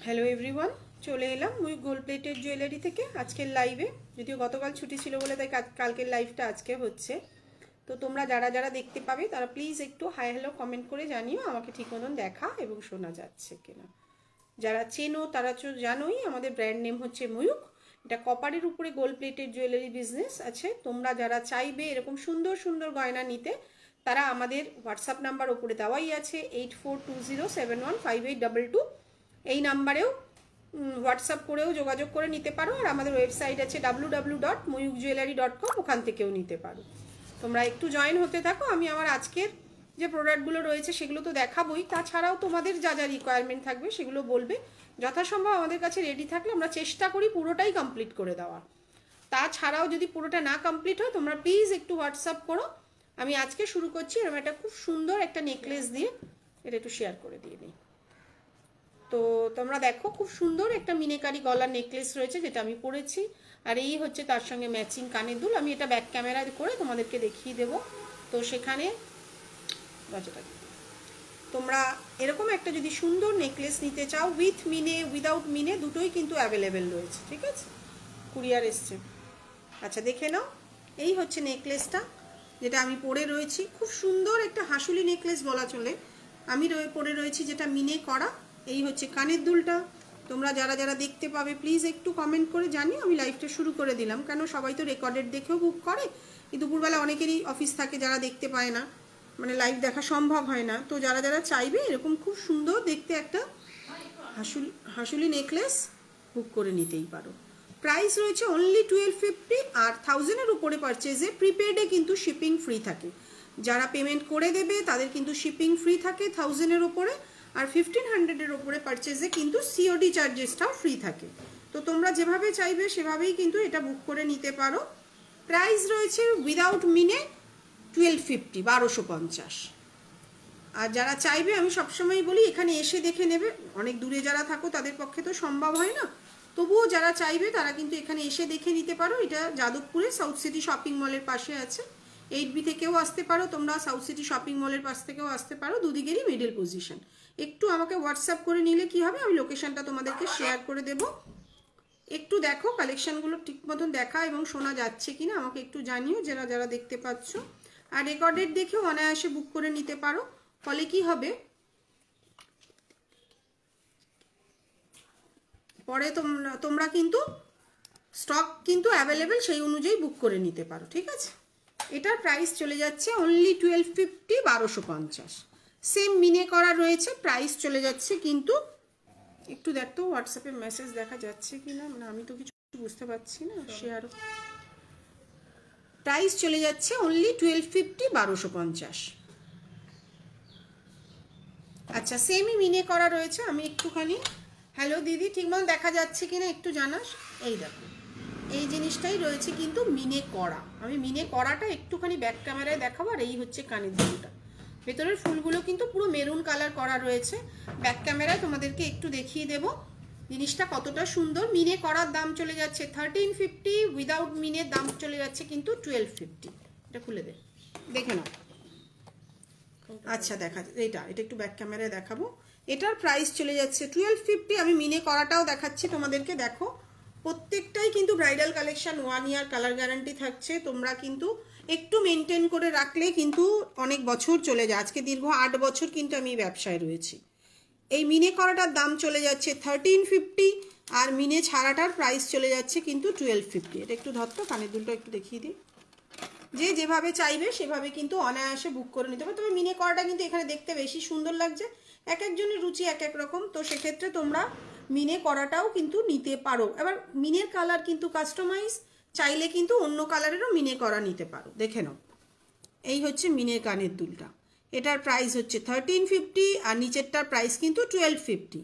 Hello everyone, চলে এলাম ওই গোল্ড প্লেটেড জুয়েলারি থেকে আজকের লাইভে। যদিও গতকাল ছুটি ছিল বলে তাই কালকের লাইভটা আজকে হচ্ছে। তো তোমরা যারা যারা দেখতে পাবে তারা প্লিজ একটু হাই হ্যালো কমেন্ট করে জানিও আমাকে ঠিক মতন দেখা এবং শোনা যাচ্ছে কিনা। যারা চেনো তারা তো জানোই, আমাদের ব্র্যান্ড নেম হচ্ছে ময়ূক। এটা কপারের উপরে গোল্ড প্লেটেড জুয়েলারি বিজনেস আছে। তোমরা যারা চাইবে এরকম সুন্দর সুন্দর গয়না নিতে, তারা আমাদের হোয়াটসঅ্যাপ নাম্বার ওপরে দেওয়াই আছে 8420715822। এই নাম্বারেও হোয়াটসঅ্যাপ করেও যোগাযোগ করে নিতে পারো। আর আমাদের ওয়েবসাইট আছে www.moyukjewellery.com, ওখান থেকেও নিতে পারো। তোমরা একটু জয়েন হতে থাকো। আমি আমার আজকের যে প্রোডাক্টগুলো রয়েছে সেগুলো তো দেখাবোই, তাছাড়াও তোমাদের যা যা রিকোয়ারমেন্ট থাকবে সেগুলো বলবে। যথাসম্ভব আমাদের কাছে রেডি থাকলে আমরা চেষ্টা করি পুরোটাই কমপ্লিট করে দেওয়া। তাছাড়াও যদি পুরোটা না কমপ্লিট হয় তোমরা প্লিজ একটু হোয়াটসঅ্যাপ করো। আমি আজকে শুরু করছি এরকম একটা খুব সুন্দর একটা নেকলেস দিয়ে, এটা একটু শেয়ার করে দিয়ে নিই। তো তোমরা দেখো খুব সুন্দর একটা মিনেকারি গলার নেকলেস রয়েছে যেটা আমি পরেছি, আর এই হচ্ছে তার সঙ্গে ম্যাচিং কানের দুল। আমি এটা ব্যাক ক্যামেরা করে তোমাদেরকে দেখিয়ে দেব। তো সেখানে তোমরা এরকম একটা যদি সুন্দর নেকলেস নিতে চাও, উইথ মিনে উইদাউট মিনে দুটোই কিন্তু অ্যাভেলেবেল রয়েছে, ঠিক আছে? কুরিয়ার এসছে। আচ্ছা দেখে নাও, এই হচ্ছে নেকলেসটা যেটা আমি পরে রয়েছি। খুব সুন্দর একটা হাসুলি নেকলেস বলা চলে। আমি পরে রয়েছি যেটা মিনে করা। এই হচ্ছে কানের দুলটা। তোমরা যারা যারা দেখতে পাবে প্লিজ একটু কমেন্ট করে জানিও। আমি লাইভটা শুরু করে দিলাম, কেন সবাই তো রেকর্ডেড দেখেও বুক করে। দুপুরবেলা অনেকেরই অফিস থাকে, যারা দেখতে পায় না, মানে লাইভ দেখা সম্ভব হয় না। তো যারা যারা চাইবে এরকম খুব সুন্দর দেখতে একটা হাসুলি নেকলেস বুক করে নিতেই পারো। প্রাইস রয়েছে অনলি 1250, আর 1000-এর উপরে পারচেজে প্রিপেডে কিন্তু শিপিং ফ্রি থাকে। যারা পেমেন্ট করে দেবে তাদের কিন্তু শিপিং ফ্রি থাকে 1000-এর উপরে, আর 1500-এর উপরে পারচেজে কিন্তু সিওডি চার্জেসটাও ফ্রি থাকে। তো তোমরা যেভাবে চাইবে সেভাবেই কিন্তু এটা বুক করে নিতে পারো। প্রাইস রয়েছে উইদাউট মিনে 1250, 1250। আর যারা চাইবে, আমি সবসময় বলি এখানে এসে দেখে নেবে। অনেক দূরে যারা থাকো তাদের পক্ষে তো সম্ভব হয় না, তবুও যারা চাইবে তারা কিন্তু এখানে এসে দেখে নিতে পারো। এটা যাদবপুরে সাউথ সিটি শপিং মলের পাশে আছে। 8B থেকেও আসতে পারো তোমরা, সাউথ সিটি শপিং মলের পাশ থেকেও আসতে পারো, দুদিকেরই মিডল পজিশন। একটু আমাকে হোয়াটসঅ্যাপ করে নিলে কি হবে, আমি লোকেশনটা তোমাদেরকে শেয়ার করে দেব। একটু দেখো কালেকশনগুলো ঠিক মতন দেখা এবং শোনা যাচ্ছে কিনা আমাকে একটু জানিও যারা যারা দেখতে পাচ্ছ। আর রেকর্ডেড দেখেও অনায়াসে বুক করে নিতে পারো। ফলে কি হবে, পরে তোমরা কিন্তু স্টক কিন্তু অ্যাভেলেবেল সেই অনুযায়ী বুক করে নিতে পারো, ঠিক আছে? এটার প্রাইস চলে যাচ্ছে অনলি 1250, 1250। সেম মিনে করা রয়েছে, প্রাইস চলে যাচ্ছে কিন্তু একটু দেখতো হোয়াটসঅ্যাপে মেসেজ দেখা যাচ্ছে কি না, মানে আমি তো কিছু বুঝতে পারছি না। শেয়ার প্রাইস চলে যাচ্ছে অনলি 1250, 1250। আচ্ছা সেমই মিনে করা রয়েছে। আমি একটুখানি, হ্যালো দিদি, ঠিকমতো দেখা যাচ্ছে কিনা একটু জানাস। এই দেখো এই জিনিসটাই রয়েছে কিন্তু মিনে করা। আমি মিনে করাটা একটুখানি ব্যাক ক্যামেরায় দেখাবো। আর এই হচ্ছে কানের দুলটা, ভেতরের ফুলগুলো কিন্তু পুরো মেরুন কালার করা রয়েছে। ব্যাক ক্যামেরায় তোমাদেরকে একটু দেখিয়ে দেব জিনিসটা কতটা সুন্দর। মিনে করার দাম চলে যাচ্ছে 1350, উইদাউট মিনের দাম চলে যাচ্ছে কিন্তু 1250। এটা খুলে দেখে নাও। আচ্ছা দেখা, এটা একটু ব্যাক ক্যামেরায় দেখাবো। এটার প্রাইস চলে যাচ্ছে 1250। আমি মিনে করাটাও দেখাচ্ছি তোমাদেরকে। দেখো প্রত্যেকটাই কিন্তু ব্রাইডাল কালেকশন, 1 ইয়ার কালার গ্যারান্টি থাকছে। তোমরা কিন্তু একটু মেনটেন করে রাখলে কিন্তু অনেক বছর চলে যায়। আজকে দীর্ঘ 8 বছর কিন্তু আমি ব্যবসায় রয়েছি। এই মিনে করাটার দাম চলে যাচ্ছে 1350, আর মিনে ছাড়াটার প্রাইস চলে যাচ্ছে কিন্তু 1250। এটা একটু ধরতো, কানের দুলটা একটু দেখিয়ে দিই। যে যেভাবে চাইবে সেভাবে কিন্তু অনায়াসে বুক করে নিতে পারো। তবে মিনে করাটা কিন্তু এখানে দেখতে বেশি সুন্দর লাগছে। এক একজনের রুচি এক এক রকম, তো সেক্ষেত্রে তোমরা মিনে করাটাও কিন্তু নিতে পারো। এবার মিনের কালার কিন্তু কাস্টমাইজ, চাইলে কিন্তু অন্য কালারেরও মিনে করা নিতে পারো। দেখে নাও, এই হচ্ছে মিনের কানের দুলটা। এটার প্রাইস হচ্ছে 1350, আর নিচেরটার প্রাইস কিন্তু 1250।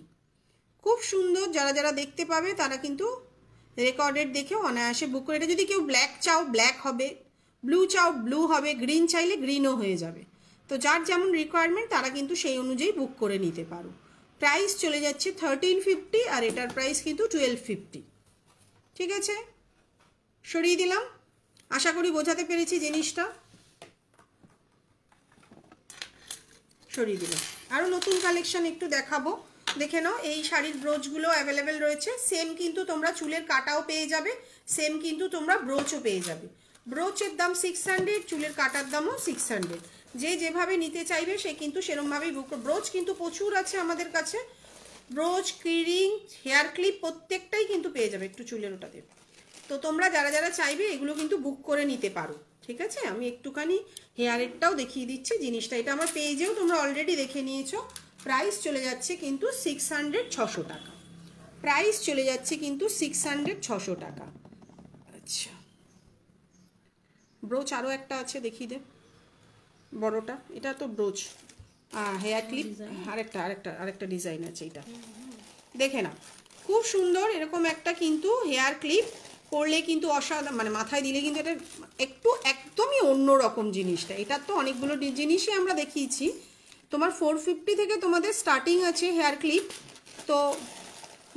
খুব সুন্দর। যারা যারা দেখতে পাবে তারা কিন্তু রেকর্ডেড দেখেও অনায়াসে বুক করে। এটা যদি কেউ ব্ল্যাক চাও ব্ল্যাক হবে, ব্লু চাও ব্লু হবে, গ্রিন চাইলে গ্রিনও হয়ে যাবে। তো যার যেমন রিকোয়ারমেন্ট তারা কিন্তু সেই অনুযায়ী বুক করে নিতে পারো। প্রাইস চলে যাচ্ছে 1350, আর এটার প্রাইস কিন্তু 1250। ঠিক আছে, সরিয়ে দিলাম। আশা করি বোঝাতে পেরেছি জিনিসটা। সরিয়ে দিলাম। আরও নতুন কালেকশন একটু দেখাবো। দেখে নাও, এই শাড়ির ব্রোচগুলো অ্যাভেলেবেল রয়েছে। সেম কিন্তু তোমরা চুলের কাটাও পেয়ে যাবে, সেম কিন্তু তোমরা ব্রোচও পেয়ে যাবে। ব্রোচের দাম 600, চুলের কাটার দামও 600। যে যেভাবে নিতে চাইবে সে কিন্তু সেরকমভাবেই বুক। ব্রোচ কিন্তু প্রচুর আছে আমাদের কাছে, ব্রোচ, কিরিং, হেয়ার ক্লিপ প্রত্যেকটাই কিন্তু পেয়ে যাবে। একটু চুলের ওটাতে, তো তোমরা যারা যারা চাইবে এগুলো কিন্তু বুক করে নিতে পারো, ঠিক আছে। আমি একটুখানি হেয়ারেরটাও দেখিয়ে দিচ্ছি জিনিসটা। এটা আমার পেজেও তোমরা অলরেডি দেখে নিয়েছো। প্রাইস চলে যাচ্ছে কিন্তু 600, 600 টাকা। প্রাইস চলে যাচ্ছে কিন্তু 600, 600 টাকা। আচ্ছা, ব্রোচ আরও একটা আছে, দেখিয়ে দে বড়টা। এটা তো ব্রোচ, হেয়ার ক্লিপ আরেকটা ডিজাইন আছে। এটা দেখে না, খুব সুন্দর এরকম একটা কিন্তু হেয়ার ক্লিপ পরলে কিন্তু অসাধারণ, মানে মাথায় দিলে কিন্তু এটা একটু একদমই অন্যরকম জিনিসটা। এটার তো অনেকগুলো জিনিসই আমরা দেখিয়েছি। তোমার 450 থেকে তোমাদের স্টার্টিং আছে হেয়ার ক্লিপ। তো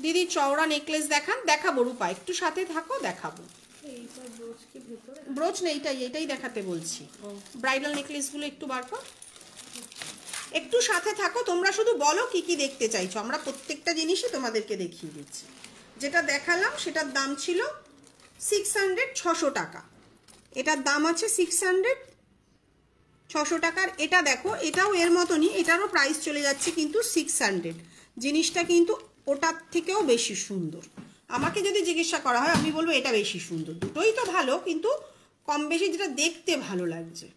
দিদি চওড়া নেকলেস দেখাবো রূপা, একটু সাথে থাকো, দেখাবো। ব্রোচ নেই, এটাই দেখাতে বলছি। ব্রাইডাল নেকলেসগুলো একটু বার কর, একটু সাথে থাকো। তোমরা শুধু বলো কি কি দেখতে চাইছো, আমরা প্রত্যেকটা জিনিসই তোমাদেরকে দেখিয়ে দিচ্ছি। যেটা দেখালাম সেটার দাম ছিল 600, 600 টাকা। এটার দাম আছে 600, 600 টাকার। এটা দেখো, এটাও এর মতনই, এটারও প্রাইস চলে যাচ্ছে কিন্তু 600। জিনিসটা কিন্তু ওটার থেকেও বেশি সুন্দর। আমাকে যদি জিজ্ঞাসা করা হয় আমি বলবো এটা বেশি সুন্দর। দুটোই তো ভালো, কিন্তু কম বেশি যেটা দেখতে ভালো লাগছে।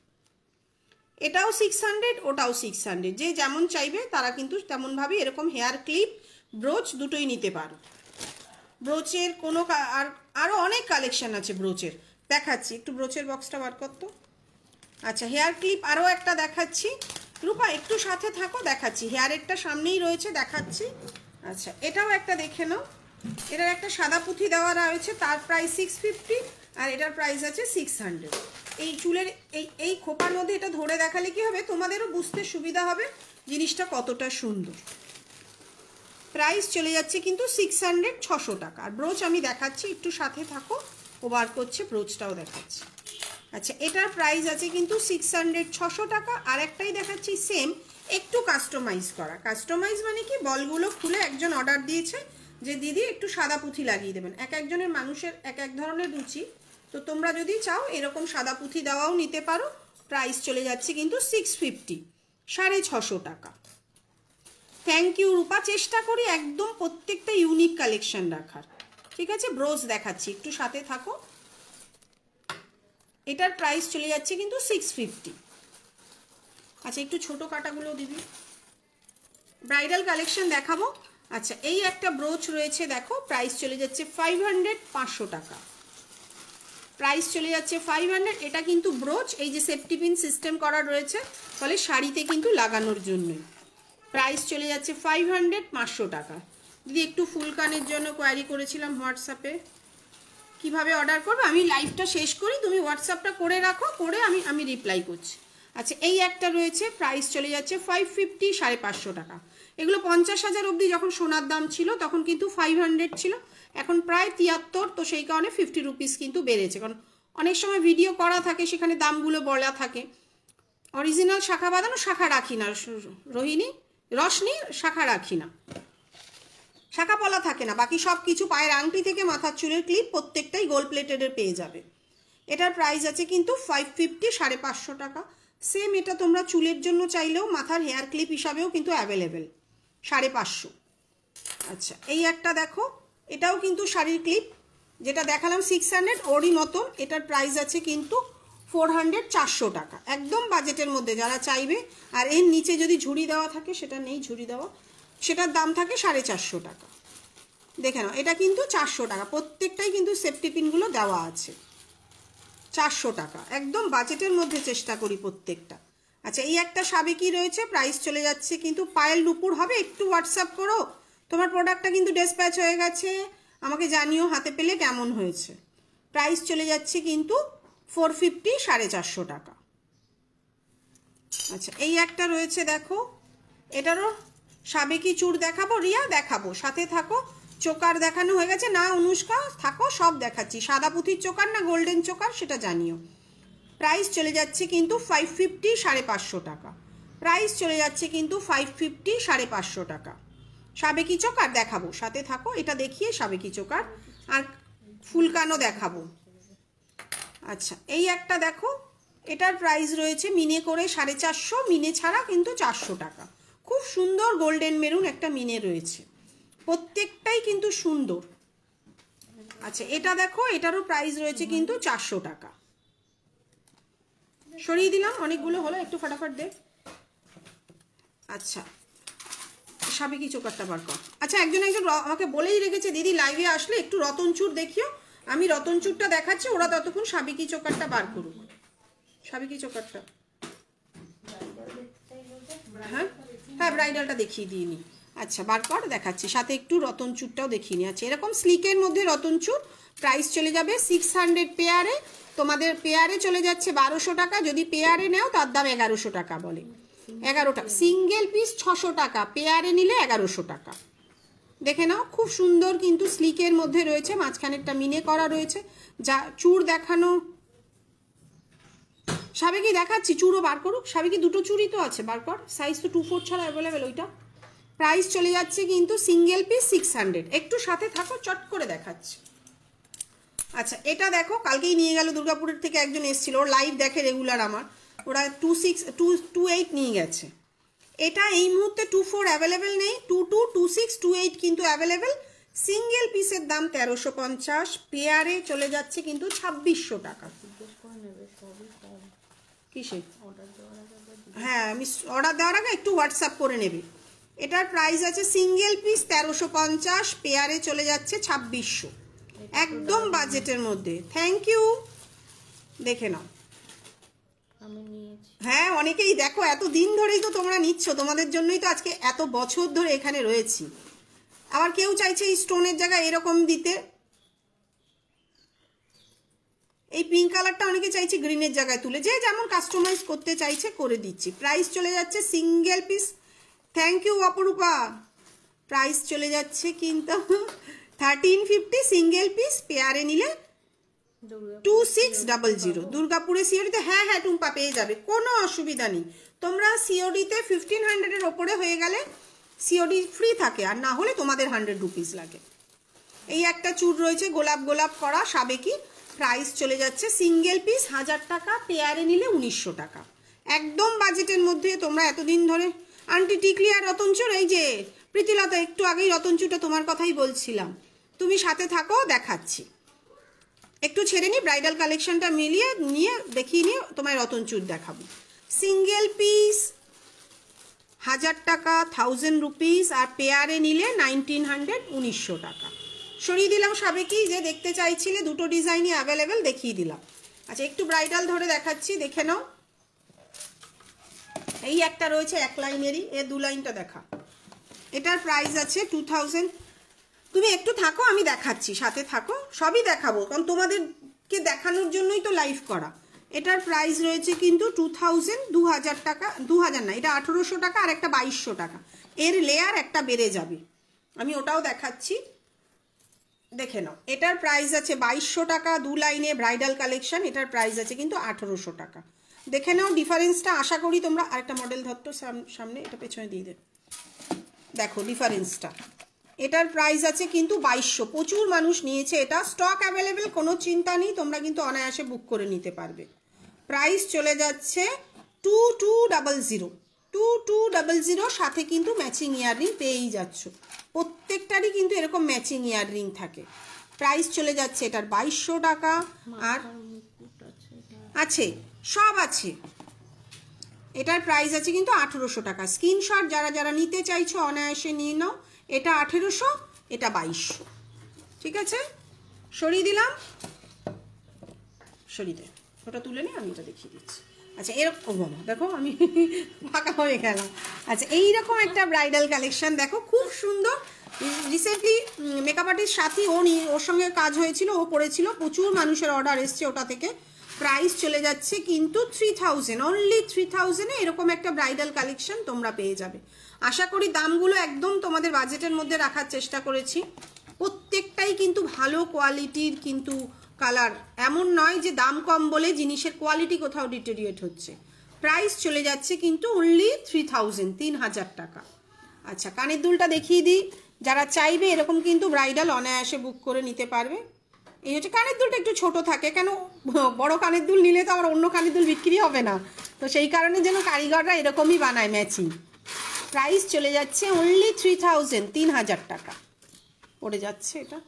এটাও 600, ওটাও 600। যে যেমন চাইবে তারা কিন্তু তেমনভাবে এরকম হেয়ার ক্লিপ, ব্রোচ দুটোই নিতে পারো। ব্রোচের কোনো আরও অনেক কালেকশন আছে ব্রোচের, দেখাচ্ছি। একটু ব্রোচের বক্সটা বার করতো। আচ্ছা, হেয়ার ক্লিপ আরও একটা দেখাচ্ছি। রূপা একটু সাথে থাকো, দেখাচ্ছি। হেয়ারেরটা সামনেই রয়েছে, দেখাচ্ছি। আচ্ছা, এটাও একটা দেখে নাও। এটার একটা সাদা পুঁথি দেওয়া রয়েছে, তার প্রাইস 650, আর এটার প্রাইস আছে 600। এই চুলের এই খোপার মধ্যে এটা ধরে দেখালে কি হবে, তোমাদেরও বুঝতে সুবিধা হবে জিনিসটা কতটা সুন্দর। প্রাইস চলে যাচ্ছে কিন্তু 600, 600 টাকা। আর ব্রোচ আমি দেখাচ্ছি, একটু সাথে থাকো, ও বার করছে, ব্রোচটাও দেখাচ্ছি। আচ্ছা, এটার প্রাইস আছে কিন্তু 600, 600 টাকা। আর একটাই দেখাচ্ছি সেম, একটু কাস্টমাইজ করা। কাস্টমাইজ মানে কি, বলগুলো খুলে একজন অর্ডার দিয়েছে যে দিদি একটু সাদা পুঁথি লাগিয়ে দেবেন। এক একজনের মানুষের এক এক ধরনের রুচি, তো তোমরা যদি চাও এরকম সাদা পুঁথি দেওয়াও নিতে পারো। প্রাইস চলে যাচ্ছে কিন্তু 650, 650 টাকা। থ্যাংক ইউ রূপা, চেষ্টা করি একদম প্রত্যেকটা ইউনিক কালেকশন রাখার, ঠিক আছে। ব্রোচ দেখাচ্ছি, একটু সাথে থাকো। এটার প্রাইস চলে যাচ্ছে কিন্তু 650। আচ্ছা, একটু ছোটো কাটাগুলো দিবি। ব্রাইডাল কালেকশন দেখাবো। আচ্ছা, এই একটা ব্রোচ রয়েছে, দেখো প্রাইস চলে যাচ্ছে 500, 500 টাকা। প্রাইস চলে যাচ্ছে 500। এটা কিন্তু ব্রোচ, এই যে সেফটি পিন সিস্টেম করা রয়েছে, ফলে শাড়িতে কিন্তু লাগানোর জন্যই। প্রাইস চলে যাচ্ছে 500, 500 টাকা। দিদি একটু ফুল কানের জন্য কোয়ারি করেছিলাম হোয়াটসঅ্যাপে, কিভাবে অর্ডার করবো আমি লাইভটা শেষ করি, তুমি হোয়াটসঅ্যাপটা করে রাখো, করে আমি রিপ্লাই করছি। আচ্ছা, এই একটা রয়েছে, প্রাইস চলে যাচ্ছে 550, 550 টাকা। এগুলো 50,000 অবধি যখন সোনার দাম ছিল তখন কিন্তু 500 ছিল, এখন প্রায় 73, তো সেই কারণে 50 রুপিস কিন্তু বেড়েছে। কারণ অনেক সময় ভিডিও করা থাকে, সেখানে দামগুলো বলা থাকে। অরিজিনাল শাখা বাঁধানো, শাখা রাখি না রোহিণী, রশনি, শাখা রাখি না, শাখা পলা থাকে না, বাকি সব কিছু পায়ের আংটি থেকে মাথার চুলের ক্লিপ প্রত্যেকটাই গোল্ড প্লেটেডের পেয়ে যাবে। এটার প্রাইস আছে কিন্তু 550, 550 টাকা। সেম এটা তোমরা চুলের জন্য চাইলেও মাথার হেয়ার ক্লিপ হিসাবেও কিন্তু অ্যাভেলেবেল, 550। আচ্ছা, এই একটা দেখো, এটাও কিন্তু শাড়ির ক্লিপ, যেটা দেখালাম 600 ওরই মতন। এটার প্রাইস আছে কিন্তু 400, 400 টাকা, একদম বাজেটের মধ্যে যারা চাইবে। আর এর নিচে যদি ঝুড়ি দেওয়া থাকে, সেটা নেই ঝুড়ি দেওয়া, সেটার দাম থাকে 450 টাকা। দেখে নাও, এটা কিন্তু 400 টাকা, প্রত্যেকটাই কিন্তু সেফটি পিনগুলো দেওয়া আছে। 400 টাকা, একদম বাজেটের মধ্যে চেষ্টা করি প্রত্যেকটা। আচ্ছা, এই একটা সাবেকি রয়েছে, প্রাইস চলে যাচ্ছে কিন্তু, পায়েল নুপুর হবে, একটু হোয়াটসঅ্যাপ করো। তোমার প্রোডাক্টটা কিন্তু ডিসপ্যাচ হয়ে গেছে, আমাকে জানিও হাতে পেলে কেমন হয়েছে। প্রাইস চলে যাচ্ছে কিন্তু 450, 450 টাকা। আচ্ছা, এই একটা রয়েছে দেখো, এটারও সাবেকি চূড় দেখাবো, রিয়া দেখাবো, সাথে থাকো। চোকার দেখানো হয়ে গেছে না অনুষ্কা, থাকো, সব দেখাচ্ছি। সাদা পুঁথির চোকার না গোল্ডেন চোকার সেটা জানিও। প্রাইস চলে যাচ্ছে কিন্তু 550, 550 টাকা। প্রাইস চলে যাচ্ছে কিন্তু 550, 550 টাকা। সাবেকি চোখ আর দেখাবো, সাথে থাকো। এটা দেখিয়ে সাবেকি চোখ আর ফুলকানো দেখাবো। আচ্ছা, এই একটা দেখো, এটার প্রাইস রয়েছে মিনে করে 450, মিনে ছাড়া কিন্তু 400 টাকা। খুব সুন্দর গোল্ডেন মেরুন একটা মিনে রয়েছে, প্রত্যেকটাই কিন্তু সুন্দর। আচ্ছা, এটা দেখো, এটারও প্রাইস রয়েছে কিন্তু 400 টাকা। সরিয়ে দিলাম, অনেকগুলো হলো, একটু ফটাফট দে। আচ্ছা, সাবেকি চোকারটা বার কর। আচ্ছা, একজন আমাকে বলেই রেখেছে, দিদি লাইভে আসলে একটু রতনচুর দেখিও। আমি রতনচুরটা দেখাচ্ছি, ওরা ততক্ষণ সাবেকি চোকারটা বার করুক। সাবেকি চোকারটা, হ্যাঁ হ্যাঁ, ব্রাইডালটা দেখিয়ে দিইনি। আচ্ছা, বার কর, দেখাচ্ছি, সাথে একটু রতনচুরটাও দেখিয়ে নিই। আচ্ছা, এরকম স্লিকের মধ্যে রতনচুর, প্রাইস চলে যাবে 600 পেয়ারে। তোমাদের পেয়ারে চলে যাচ্ছে 1200 টাকা, যদি পেয়ারে নেও তার দাম 1100 টাকা বলে। 11 টাকা সিঙ্গেল পিস, 600 টাকা, পেয়ারে নিলে 1100 টাকা। দেখে নাও, খুব সুন্দর কিন্তু স্লিকের মধ্যে রয়েছে, মাঝখানেরটা মিনে করা রয়েছে। যা চুর দেখানো, সাবেকি দেখাচ্ছি, চুরও বার করুক। সাবেকি দুটো চুরই তো আছে, বার কর। সাইজ তো 2/4 ছাড়া অ্যাভেলেবেল ওইটা। প্রাইস চলে যাচ্ছে কিন্তু সিঙ্গেল পিস 600। একটু সাথে থাকো, চট করে দেখাচ্ছি। আচ্ছা, এটা দেখো, কালকেই নিয়ে গেল দুর্গাপুরের থেকে একজন এসেছিল, ওর লাইভ দেখে রেগুলার আমার, ওরা 28 নিয়ে গেছে। এটা এই মুহূর্তে 24 অ্যাভেলেবেল নেই, 22, 26, 28 কিন্তু অ্যাভেলেবেল। সিঙ্গেল পিসের দাম 1350, পেয়ারে চলে যাচ্ছে কিন্তু 2600 টাকা। কিসে? হ্যাঁ, আমি অর্ডার দেওয়ার আগে একটু হোয়াটসঅ্যাপ করে নেবে। এটার প্রাইস আছে সিঙ্গেল পিস 1350, পেয়ারে চলে যাচ্ছে 2600, একদম বাজেটের মধ্যে। থ্যাংক ইউ, দেখে নাও। হ্যাঁ, অনেকেই দেখো, এত দিন ধরেই তো তোমরা নিচ্ছ, তোমাদের জন্যই তো আজকে এত বছর ধরে এখানে রয়েছি। আবার কেউ চাইছে এই স্টোনের জায়গায় এরকম দিতে, এই পিঙ্ক কালারটা অনেকে চাইছে গ্রিনের জায়গায় তুলে, যে যেমন কাস্টমাইজ করতে চাইছে করে দিচ্ছি। প্রাইস চলে যাচ্ছে সিঙ্গেল পিস, থ্যাংক ইউ অপরূপা, প্রাইস চলে যাচ্ছে কিন্তু 1350 সিঙ্গেল পিস, পেয়ারে নিলে 2600। দুর্গাপুরে সিওডিতে, হ্যাঁ হ্যাঁ টুম্পা পেয়ে যাবে, কোনো অসুবিধা নেই। তোমরা সিওডিতে 1500-এর ওপরে হয়ে গেলে সিওডি ফ্রি থাকে, আর না হলে তোমাদের 100 রুপিস লাগে। এই একটা চুর রয়েছে গোলাপ গোলাপ করা সাবেকি, প্রাইস চলে যাচ্ছে সিঙ্গেল পিস 1000 টাকা, পেয়ারে নিলে 1900 টাকা, একদম বাজেটের মধ্যে। তোমরা এতদিন ধরে আন্টি টিকলি আর রতনচুর, এই যে প্রীতিলতা, একটু আগেই রতনচুরটা তোমার কথাই বলছিলাম, তুমি সাথে থাকো, দেখাচ্ছি। একটু ছেড়ে নিই, ব্রাইডাল কালেকশনটা মিলিয়ে নিয়ে দেখিয়ে নিয়ে তোমায় রতনচুর দেখাবো। সিঙ্গেল পিস 1000 টাকা, 1000 রুপিস, আর পেয়ারে নিলে 1900, 1900 টাকা। সরিয়ে দিলাম সাবেকি, যে দেখতে চাইছিলে, দুটো ডিজাইনই অ্যাভেলেবেল দেখিয়ে দিলাম। আচ্ছা, একটু ব্রাইডাল ধরে দেখাচ্ছি, দেখে নাও। এই একটা রয়েছে এক লাইনেরই, এ 2 লাইনটা দেখা। এটার প্রাইস আছে 2000। তুমি একটু থাকো, আমি দেখাচ্ছি, সাথে থাকো, সবই দেখাবো, কারণ তোমাদেরকে দেখানোর জন্যই তো লাইভ করা। এটার প্রাইস রয়েছে কিন্তু 2000 টাকা, 2000 না, এটা 1800 টাকা, আর একটা 2200 টাকা। এর লেয়ার একটা বেড়ে যাবে, আমি ওটাও দেখাচ্ছি, দেখে নাও। এটার প্রাইস আছে 2200 টাকা, 2 লাইনে ব্রাইডাল কালেকশন। এটার প্রাইস আছে কিন্তু 1800 টাকা। দেখে নাও ডিফারেন্সটা, আশা করি তোমরা। আরেকটা মডেল ধরতো সামনে, এটা পেছনে দিয়ে দে, দেখো ডিফারেন্সটা। এটার প্রাইস আছে কিন্তু 2200, প্রচুর মানুষ নিয়েছে, এটা স্টক অ্যাভেলেবেল, কোনো চিন্তা নেই, তোমরা কিন্তু অনায়াসে বুক করে নিতে পারবে। প্রাইস চলে যাচ্ছে 2200, 2200, সাথে কিন্তু ম্যাচিং ইয়াররিং পেয়েই যাচ্ছ, প্রত্যেকটারই কিন্তু এরকম ম্যাচিং ইয়াররিং থাকে। প্রাইস চলে যাচ্ছে এটার 2200 টাকা, আর আছে সব আছে। এটার প্রাইস আছে কিন্তু 1800 টাকা। স্ক্রিনশট যারা যারা নিতে চাইছো অনায়াসে নিয়ে নাও। এটা 1800, এটা 2200, ঠিক আছে। সরিয়ে দিলাম, সরিয়ে দে, ওটা তুলে নিই, আমি এটা দেখিয়ে দিচ্ছি। আচ্ছা, এরকম দেখো, আমি ফাঁকা হয়ে গেলাম। আচ্ছা, এইরকম একটা ব্রাইডাল কালেকশন দেখো, খুব সুন্দর। রিসেন্টলি মেকআপ আর্টিস্ট সাথী, ওর সঙ্গে কাজ হয়েছিল, ও পড়েছিল, প্রচুর মানুষের অর্ডার এসছে ওটা থেকে। প্রাইস চলে যাচ্ছে কিন্তু 3000, অনলি 3000-এ এরকম একটা ব্রাইডাল কালেকশন তোমরা পেয়ে যাবে। আশা করি দামগুলো একদম তোমাদের বাজেটের মধ্যে রাখার চেষ্টা করেছি। প্রত্যেকটাই কিন্তু ভালো কোয়ালিটির কিন্তু কালার, এমন নয় যে দাম কম বলে জিনিসের কোয়ালিটি কোথাও ডিটেরিয়েট হচ্ছে। প্রাইস চলে যাচ্ছে কিন্তু অনলি 3000 টাকা। আচ্ছা, কানের দুলটা দেখিয়ে দিই, যারা চাইবে এরকম কিন্তু ব্রাইডাল অনায়াসে বুক করে নিতে পারবে। এই হচ্ছে কানের দুলটা একটু ছোট থাকে, কেন বড় কানের দুল নিলে তো আবার অন্য কানের দুল বিক্রি হবে না, তো সেই কারণে যেন কারিগররা এরকমই বানায় ম্যাচিং। প্রাইস চলে যাচ্ছে অনলি 3000, 3000 টাকা পড়ে যাচ্ছে এটা।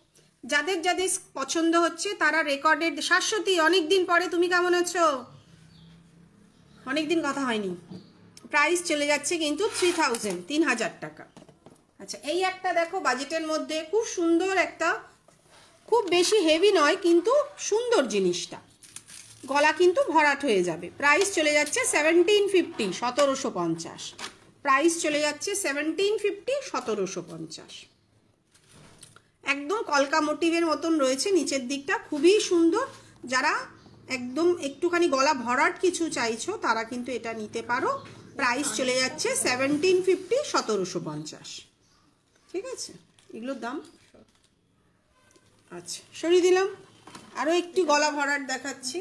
যাদের যাদের পছন্দ হচ্ছে তারা রেকর্ডেড। শাশ্বতী, অনেক দিন পরে, তুমি কেমন আছো? অনেক দিন কথা হয়নি। প্রাইস চলে যাচ্ছে কিন্তু 3000, 3000 টাকা। আচ্ছা, এই একটা দেখো বাজেটের মধ্যে খুব সুন্দর একটা, খুব বেশি হেভি নয় কিন্তু সুন্দর জিনিসটা, গলা কিন্তু ভরাট হয়ে যাবে। প্রাইস চলে যাচ্ছে 1750, 1750। প্রাইস চলে যাচ্ছে 1750, 1750। একদম কলকা মোটিভের মতন রয়েছে নিচের দিকটা, খুবই সুন্দর। যারা একদম একটুখানি গলা ভরাট কিছু চাইছো তারা কিন্তু এটা নিতে পারো। প্রাইস চলে যাচ্ছে 1750, 1750। ঠিক আছে, এগুলোর দাম। আচ্ছা, সরিয়ে দিলাম। আরও একটি গলা ভরাট দেখাচ্ছি।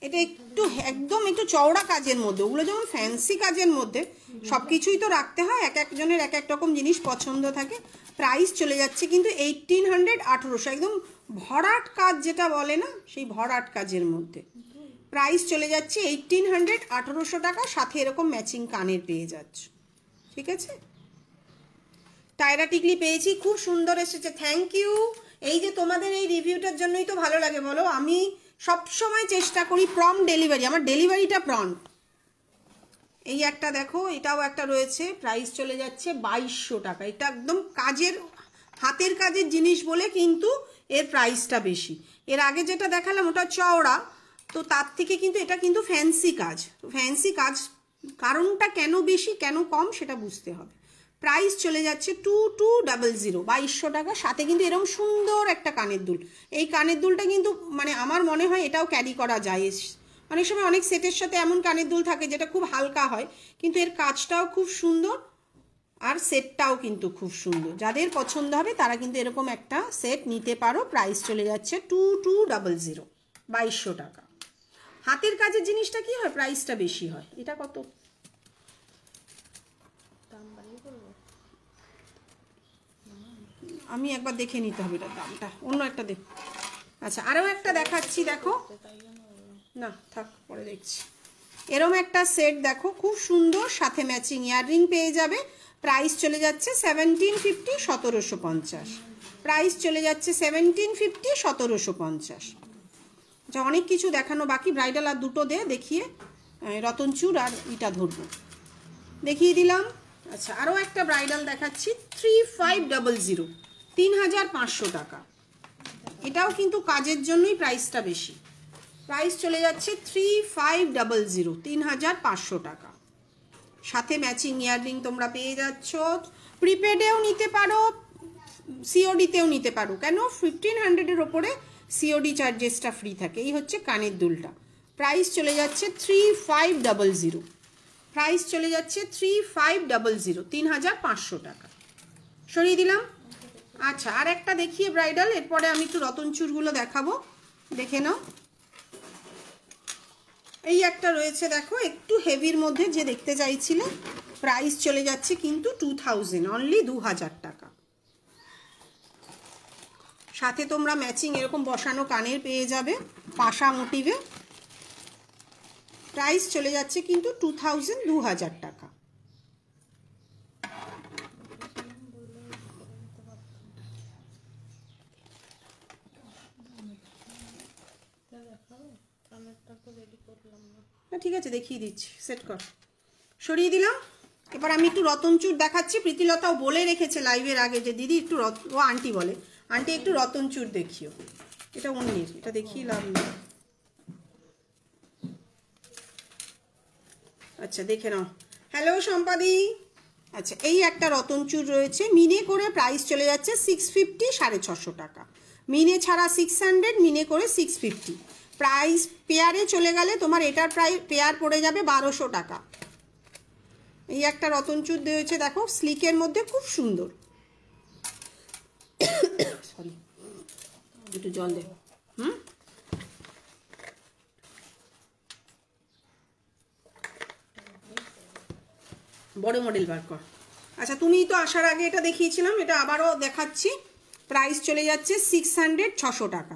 এটা একটু একদম একটু চওড়া কাজের মধ্যে, ওগুলো যেমন ফ্যান্সি কাজের মধ্যে সব কিছুই তো রাখতে হয়, এক একজনের এক এক রকম জিনিস পছন্দ থাকে। প্রাইস চলে যাচ্ছে কিন্তু 1800, 1800, একদম ভরাট কাজ যেটা বলে না, সেই ভরাট কাজের মধ্যে। প্রাইস চলে যাচ্ছে 1800, 1800 টাকা, সাথে এরকম ম্যাচিং কানের পেয়ে যাচ্ছ। ঠিক আছে, টায়রা টিকলি পেয়েছি, খুব সুন্দর এসেছে, থ্যাংক ইউ। এই যে তোমাদের এই রিভিউটার জন্যই তো ভালো লাগে বলো। আমি সব সময় চেষ্টা করি প্রম্পট ডেলিভারি, আমার ডেলিভারিটা প্রম্পট। এই একটা দেখো, এটাও একটা রয়েছে, প্রাইস চলে যাচ্ছে 2200 টাকা। এটা একদম কাজের, হাতের কাজের জিনিস বলে কিন্তু এর প্রাইসটা বেশি। এর আগে যেটা দেখালাম ওটা চওড়া, তো তার থেকে কিন্তু এটা কিন্তু ফ্যান্সি কাজ। ফ্যান্সি কাজ কারণটা কেন বেশি কেন কম সেটা বুঝতে হবে। প্রাইস চলে যাচ্ছে 2200, 2200 টাকা। সাথে কিন্তু এরকম সুন্দর একটা কানের দুল। এই কানের দুলটা কিন্তু মানে আমার মনে হয় এটাও ক্যারি করা যায়। অনেক সময় অনেক সেটের সাথে এমন কানের দুল থাকে যেটা খুব হালকা হয়, কিন্তু এর কাজটাও খুব সুন্দর আর সেটটাও কিন্তু খুব সুন্দর। যাদের পছন্দ হবে তারা কিন্তু এরকম একটা সেট নিতে পারো। প্রাইস চলে যাচ্ছে 2200, 2200 টাকা। হাতের কাজের জিনিসটা কি হয়, প্রাইসটা বেশি হয়। এটা কত? আমি একবার দেখে নিতে হবে এটা দামটা, অন্য একটা দেখ। আচ্ছা, আরও একটা দেখাচ্ছি, দেখো না থাক, পরে দেখছি। এরম একটা সেট দেখো, খুব সুন্দর, সাথে ম্যাচিং ইয়াররিং পেয়ে যাবে। প্রাইস চলে যাচ্ছে 1750, 1750। প্রাইস চলে যাচ্ছে 1750, 1750। আচ্ছা, অনেক কিছু দেখানো বাকি, ব্রাইডাল আর দুটো দেখিয়ে রতনচুর আর ইটা ধরবো, দেখিয়ে দিলাম। আচ্ছা, আরও একটা ব্রাইডাল দেখাচ্ছি, 3500, 3500 টাকা। এটাও কিন্তু কাজের জন্যই প্রাইসটা বেশি। প্রাইস চলে যাচ্ছে 3500, 3500 টাকা। সাথে ম্যাচিং ইয়াররিং তোমরা পেয়ে যাচ্ছ। প্রিপেডেও নিতে পারো, সিওডিতেও নিতে পারো। কেন, 1500-এর ওপরে সিওডি চার্জেসটা ফ্রি থাকে। এই হচ্ছে কানের দুলটা। প্রাইস চলে যাচ্ছে 3500। প্রাইস চলে যাচ্ছে 3500, 3500 টাকা। সরিয়ে দিলাম। আচ্ছা, আর একটা দেখিয়ে ব্রাইডাল, এরপরে আমি একটু রতনচুরগুলো দেখাবো, দেখে নাও। এই একটা রয়েছে দেখো, একটু হেভির মধ্যে যে দেখতে চাইছিলে। প্রাইস চলে যাচ্ছে কিন্তু 2000, অনলি 2000 টাকা। সাথে তোমরা ম্যাচিং এরকম বসানো কানের পেয়ে যাবে, পাশা মোটিভে। প্রাইস চলে যাচ্ছে কিন্তু 2000, 2000 টাকা। ঠিক আছে, দেখিয়ে দিচ্ছি, সেট কর। সরিয়ে দিলাম। এবার আমি একটু রতনচুর দেখাচ্ছি। প্রীতিলতাও বলে রেখেছে লাইভের আগে যে দিদি একটু ও আন্টি বলে, আন্টি একটু রতনচুর দেখিও। এটা অন্যের, এটা দেখিয়ে লাভ নেই। আচ্ছা, দেখে নাও। হ্যালো সম্পাদি। আচ্ছা, এই একটা রতনচুর রয়েছে মিনে করে, প্রাইস চলে যাচ্ছে 650, 650 টাকা। মিনে ছাড়া 600, মিনে করে 650। প্রাইস পেয়ারে চলে গেলে তোমার এটার প্রাইস পেয়ার পড়ে যাবে 1200 টাকা। এই একটা রতনচুর রয়েছে দেখো, স্লিকের মধ্যে, খুব সুন্দর। সরি, একটু জল দেব। বড় মডেল বার কর। আচ্ছা, তুমি তো আসার আগে এটা দেখিয়েছিলাম, এটা আবারও দেখাচ্ছি। প্রাইস চলে যাচ্ছে 600, 600 টাকা।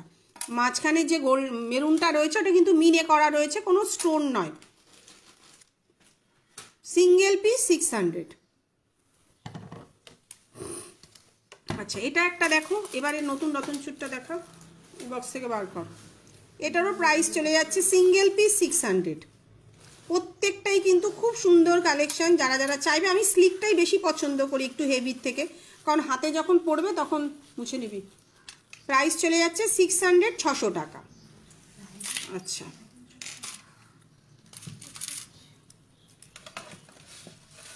মাঝখানে যে গোল্ড মেরুনটা রয়েছে ওটা কিন্তু মিনে করা রয়েছে, কোনো স্টোন নয়। Single piece 600। আচ্ছা, এটা একটা দেখো, এবারে নতুন নতুন চুটটা দেখো, বক্স থেকে বার কর। এটারও প্রাইস চলে যাচ্ছে সিঙ্গেল পিস 600। প্রত্যেকটাই কিন্তু খুব সুন্দর কালেকশন। যারা যারা চাইবে, আমি স্লিকটাই বেশি পছন্দ করি একটু হেভির থেকে, কারণ হাতে যখন পড়বে তখন মুছে নিবি। প্রাইস চলে যাচ্ছে 600, 600 টাকা। আচ্ছা,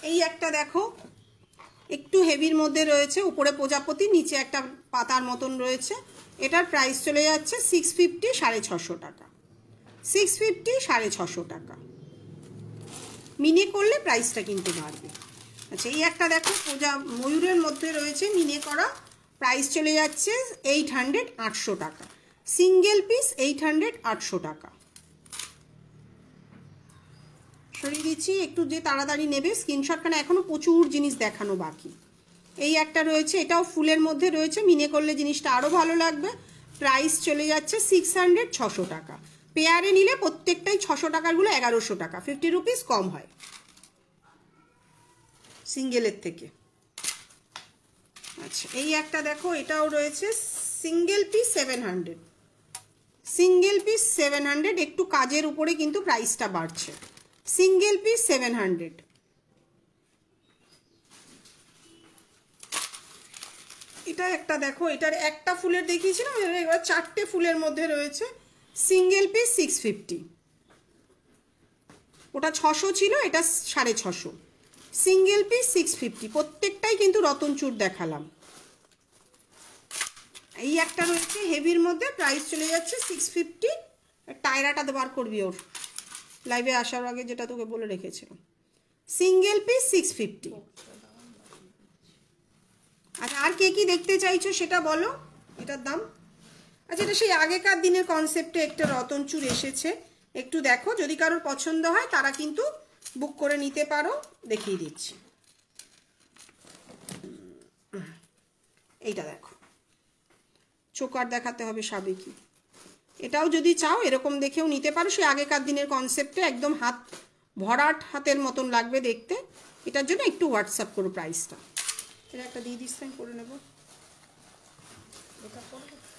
এই একটা দেখো, একটু হেভির মধ্যে রয়েছে, উপরে প্রজাপতি, নিচে একটা পাতার মতন রয়েছে। এটার প্রাইস চলে যাচ্ছে 650, 650 টাকা। 650, 650 টাকা। মিনে করলে প্রাইসটা কিন্তু বাড়বে। আচ্ছা, এই একটা দেখো, ময়ূরের মধ্যে রয়েছে মিনে করা, প্রাইস চলে যাচ্ছে 800, 800 টাকা। সিঙ্গেল পিস 800, 800 টাকা। সরিয়ে দিচ্ছি, একটু যে তাড়াতাড়ি নেবে স্ক্রিনশট, কারণ এখনও প্রচুর জিনিস দেখানো বাকি। এই একটা রয়েছে, এটাও ফুলের মধ্যে রয়েছে, মিনে করলে জিনিসটা আরও ভালো লাগবে। প্রাইস চলে যাচ্ছে 600, 600 টাকা। পেয়ারে নিলে প্রত্যেকটাই 600 টাকারগুলো 1100 টাকা, 50 রুপিস কম হয় সিঙ্গেলের থেকে। আচ্ছা, এই একটা দেখো, এটাও রয়েছে সিঙ্গেল পিস 700। সিঙ্গেল পিস 700, একটু কাজের উপরে কিন্তু প্রাইসটা বাড়ছে। Single piece 700। এটা একটা দেখো, এটার একটা ফুলের দেখিয়েছিলাম, এবার 4টে ফুলের মধ্যে রয়েছে। Single piece 650। ওটা 600 ছিল, এটা 650। Single piece 650। প্রত্যেকটাই কিন্তু রতনচূড় দেখালাম। এই একটা রয়েছে হেভির মধ্যে, প্রাইস চলে যাচ্ছে 650। টায়রাটা বার করবি ওর, লাইভে আসার আগে যেটা তোকে বলে রেখেছিলাম। Single piece 650। আচ্ছা, আর কে কি দেখতে চাইছো সেটা বলো, এটার দাম। আচ্ছা, এটা সেই আগেকার দিনের কনসেপ্টে একটা রতনচূড় এসেছে, একটু দেখো, যদি কারোর পছন্দ হয় তারা কিন্তু বুক করে নিতে পারো। দেখিয়ে দিচ্ছি, এইটা দেখো, চোকার দেখাতে হবে সাবেকি। এটাও যদি চাও এরকম দেখেও নিতে পারো, সেই আগেকার দিনের কনসেপ্টে, একদম হাত ভরাট হাতের মতন লাগবে দেখতে। এটার জন্য একটু হোয়াটসঅ্যাপ করো প্রাইসটা। এটা একটা দিয়ে দিস, আমি করে নেবো।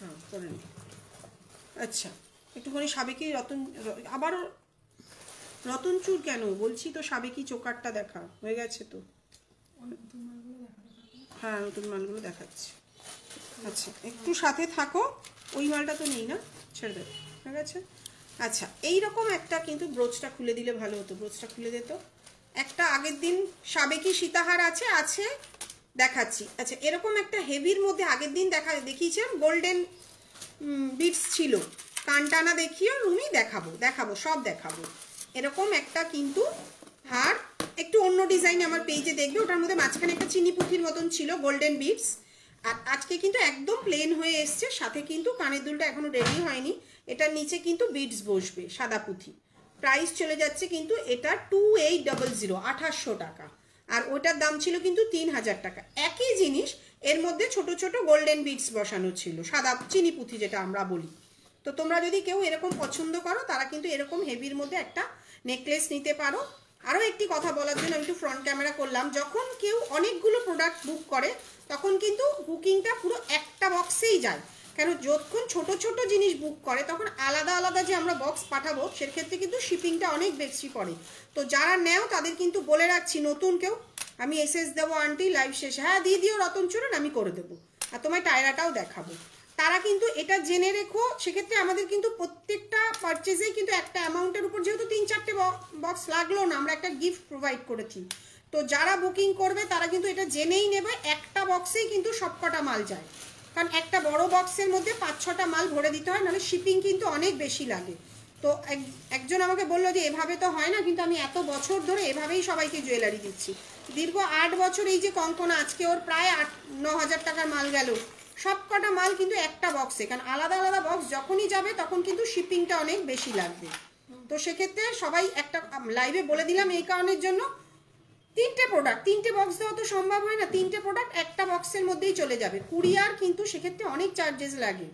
হ্যাঁ, করে নি। আচ্ছা, একটুখানি সাবেকি আবারও রতনচূড় কেন বলছি তো, সাবেকি চোকারটা দেখা হয়ে গেছে তো। হ্যাঁ, নতুন মালগুলো দেখাচ্ছি। আচ্ছা, একটু সাথে থাকো, ওই মালটা তো নেই না, ছেড়ে দেবে, হয়ে গেছে। আচ্ছা, এইরকম একটা কিন্তু ব্রোচটা খুলে দিলে ভালো হতো, ব্রোচটা খুলে দিত একটা। আগের দিন সাবেকি সীতাহার আছে দেখাচ্ছি। আচ্ছা, এরকম একটা হেভির মধ্যে আগের দিন দেখিয়েছিলাম, গোল্ডেন বিটস ছিল, কানটানা দেখিও, রুমি দেখাবো সব দেখাবো। এরকম একটা কিন্তু হার, একটু অন্য ডিজাইন আমার পেজে দেখবে, ওটার মধ্যে মাঝখানে একটা চিনি পুঁথির মতন ছিল গোল্ডেন বিটস। আর আজকে কিন্তু একদম প্লেন হয়ে এসছে, সাথে কিন্তু কানের দুলটা এখনো রেডি হয়নি। এটার নিচে কিন্তু বিটস বসবে, সাদা পুঁথি। প্রাইস চলে যাচ্ছে কিন্তু এটা 2800, 2800 টাকা। আর ওটার দাম ছিল কিন্তু 3000 টাকা। একই জিনিস, এর মধ্যে ছোট ছোট গোল্ডেন বিটস বসানো ছিল, সাদা চিনি পুঁথি যেটা আমরা বলি। তো তোমরা যদি কেউ এরকম পছন্দ করো, তারা কিন্তু এরকম হেভির মধ্যে একটা নেকলেস নিতে পারো। আরও একটি কথা বলার জন্য আমি একটু ফ্রন্ট ক্যামেরা করলাম, যখন কেউ অনেকগুলো প্রোডাক্ট বুক করে তখন কিন্তু বুকিংটা পুরো একটা বক্সেই যায়। কেন, যখন ছোট ছোট জিনিস বুক করে তখন আলাদা আলাদা যে আমরা বক্স পাঠাবো, সেক্ষেত্রে কিন্তু শিপিংটা অনেক বেশি পড়ে। তো যারা নেও তাদের কিন্তু বলে রাখছি, নতুন কেউ, আমি এসএস দেবো আন্টি লাইভ শেষে, হ্যাঁ দিয়ে দিও রতনচূড়ন, আমি করে দেবো, আর তোমায় টায়রাটাও দেখাবো। তারা কিন্তু এটা জেনে রেখো, সেক্ষেত্রে আমাদের কিন্তু প্রত্যেকটা পারচেজেই কিন্তু একটা অ্যামাউন্টের উপর, যেহেতু 3-4টে বক্স লাগলো না, আমরা একটা গিফট প্রোভাইড করেছি। তো যারা বুকিং করবে তারা কিন্তু এটা জেনেই নেবে, একটা বক্সেই কিন্তু সবকটা মাল যায়। কারণ একটা বড় বক্সের মধ্যে 5-6টা মাল ভরে দিতে হয়, নাহলে শিপিং কিন্তু অনেক বেশি লাগে। তো একজন আমাকে বললো যে এভাবে তো হয় না, কিন্তু আমি এত বছর ধরে এভাবেই সবাইকে জুয়েলারি দিচ্ছি। দীর্ঘ 8 বছর এই যে কঙ্কনা, আজকে ওর প্রায় 8-9 হাজার টাকার মাল গেল, সবকটা মাল কিন্তু একটা বক্সে। কারণ আলাদা আলাদা বক্স যখনই যাবে তখন কিন্তু শিপিংটা অনেক বেশি লাগবে। তো সেক্ষেত্রে সবাই একটা লাইভে বলে দিলাম এই কারণের জন্য, 3টে প্রোডাক্ট, 3টে বক্স দেওয়া তো সম্ভব হয় না, 3টে প্রোডাক্ট একটা বক্সের মধ্যেই চলে যাবে। কুরিয়ার কিন্তু সেক্ষেত্রে অনেক চার্জেস লাগে,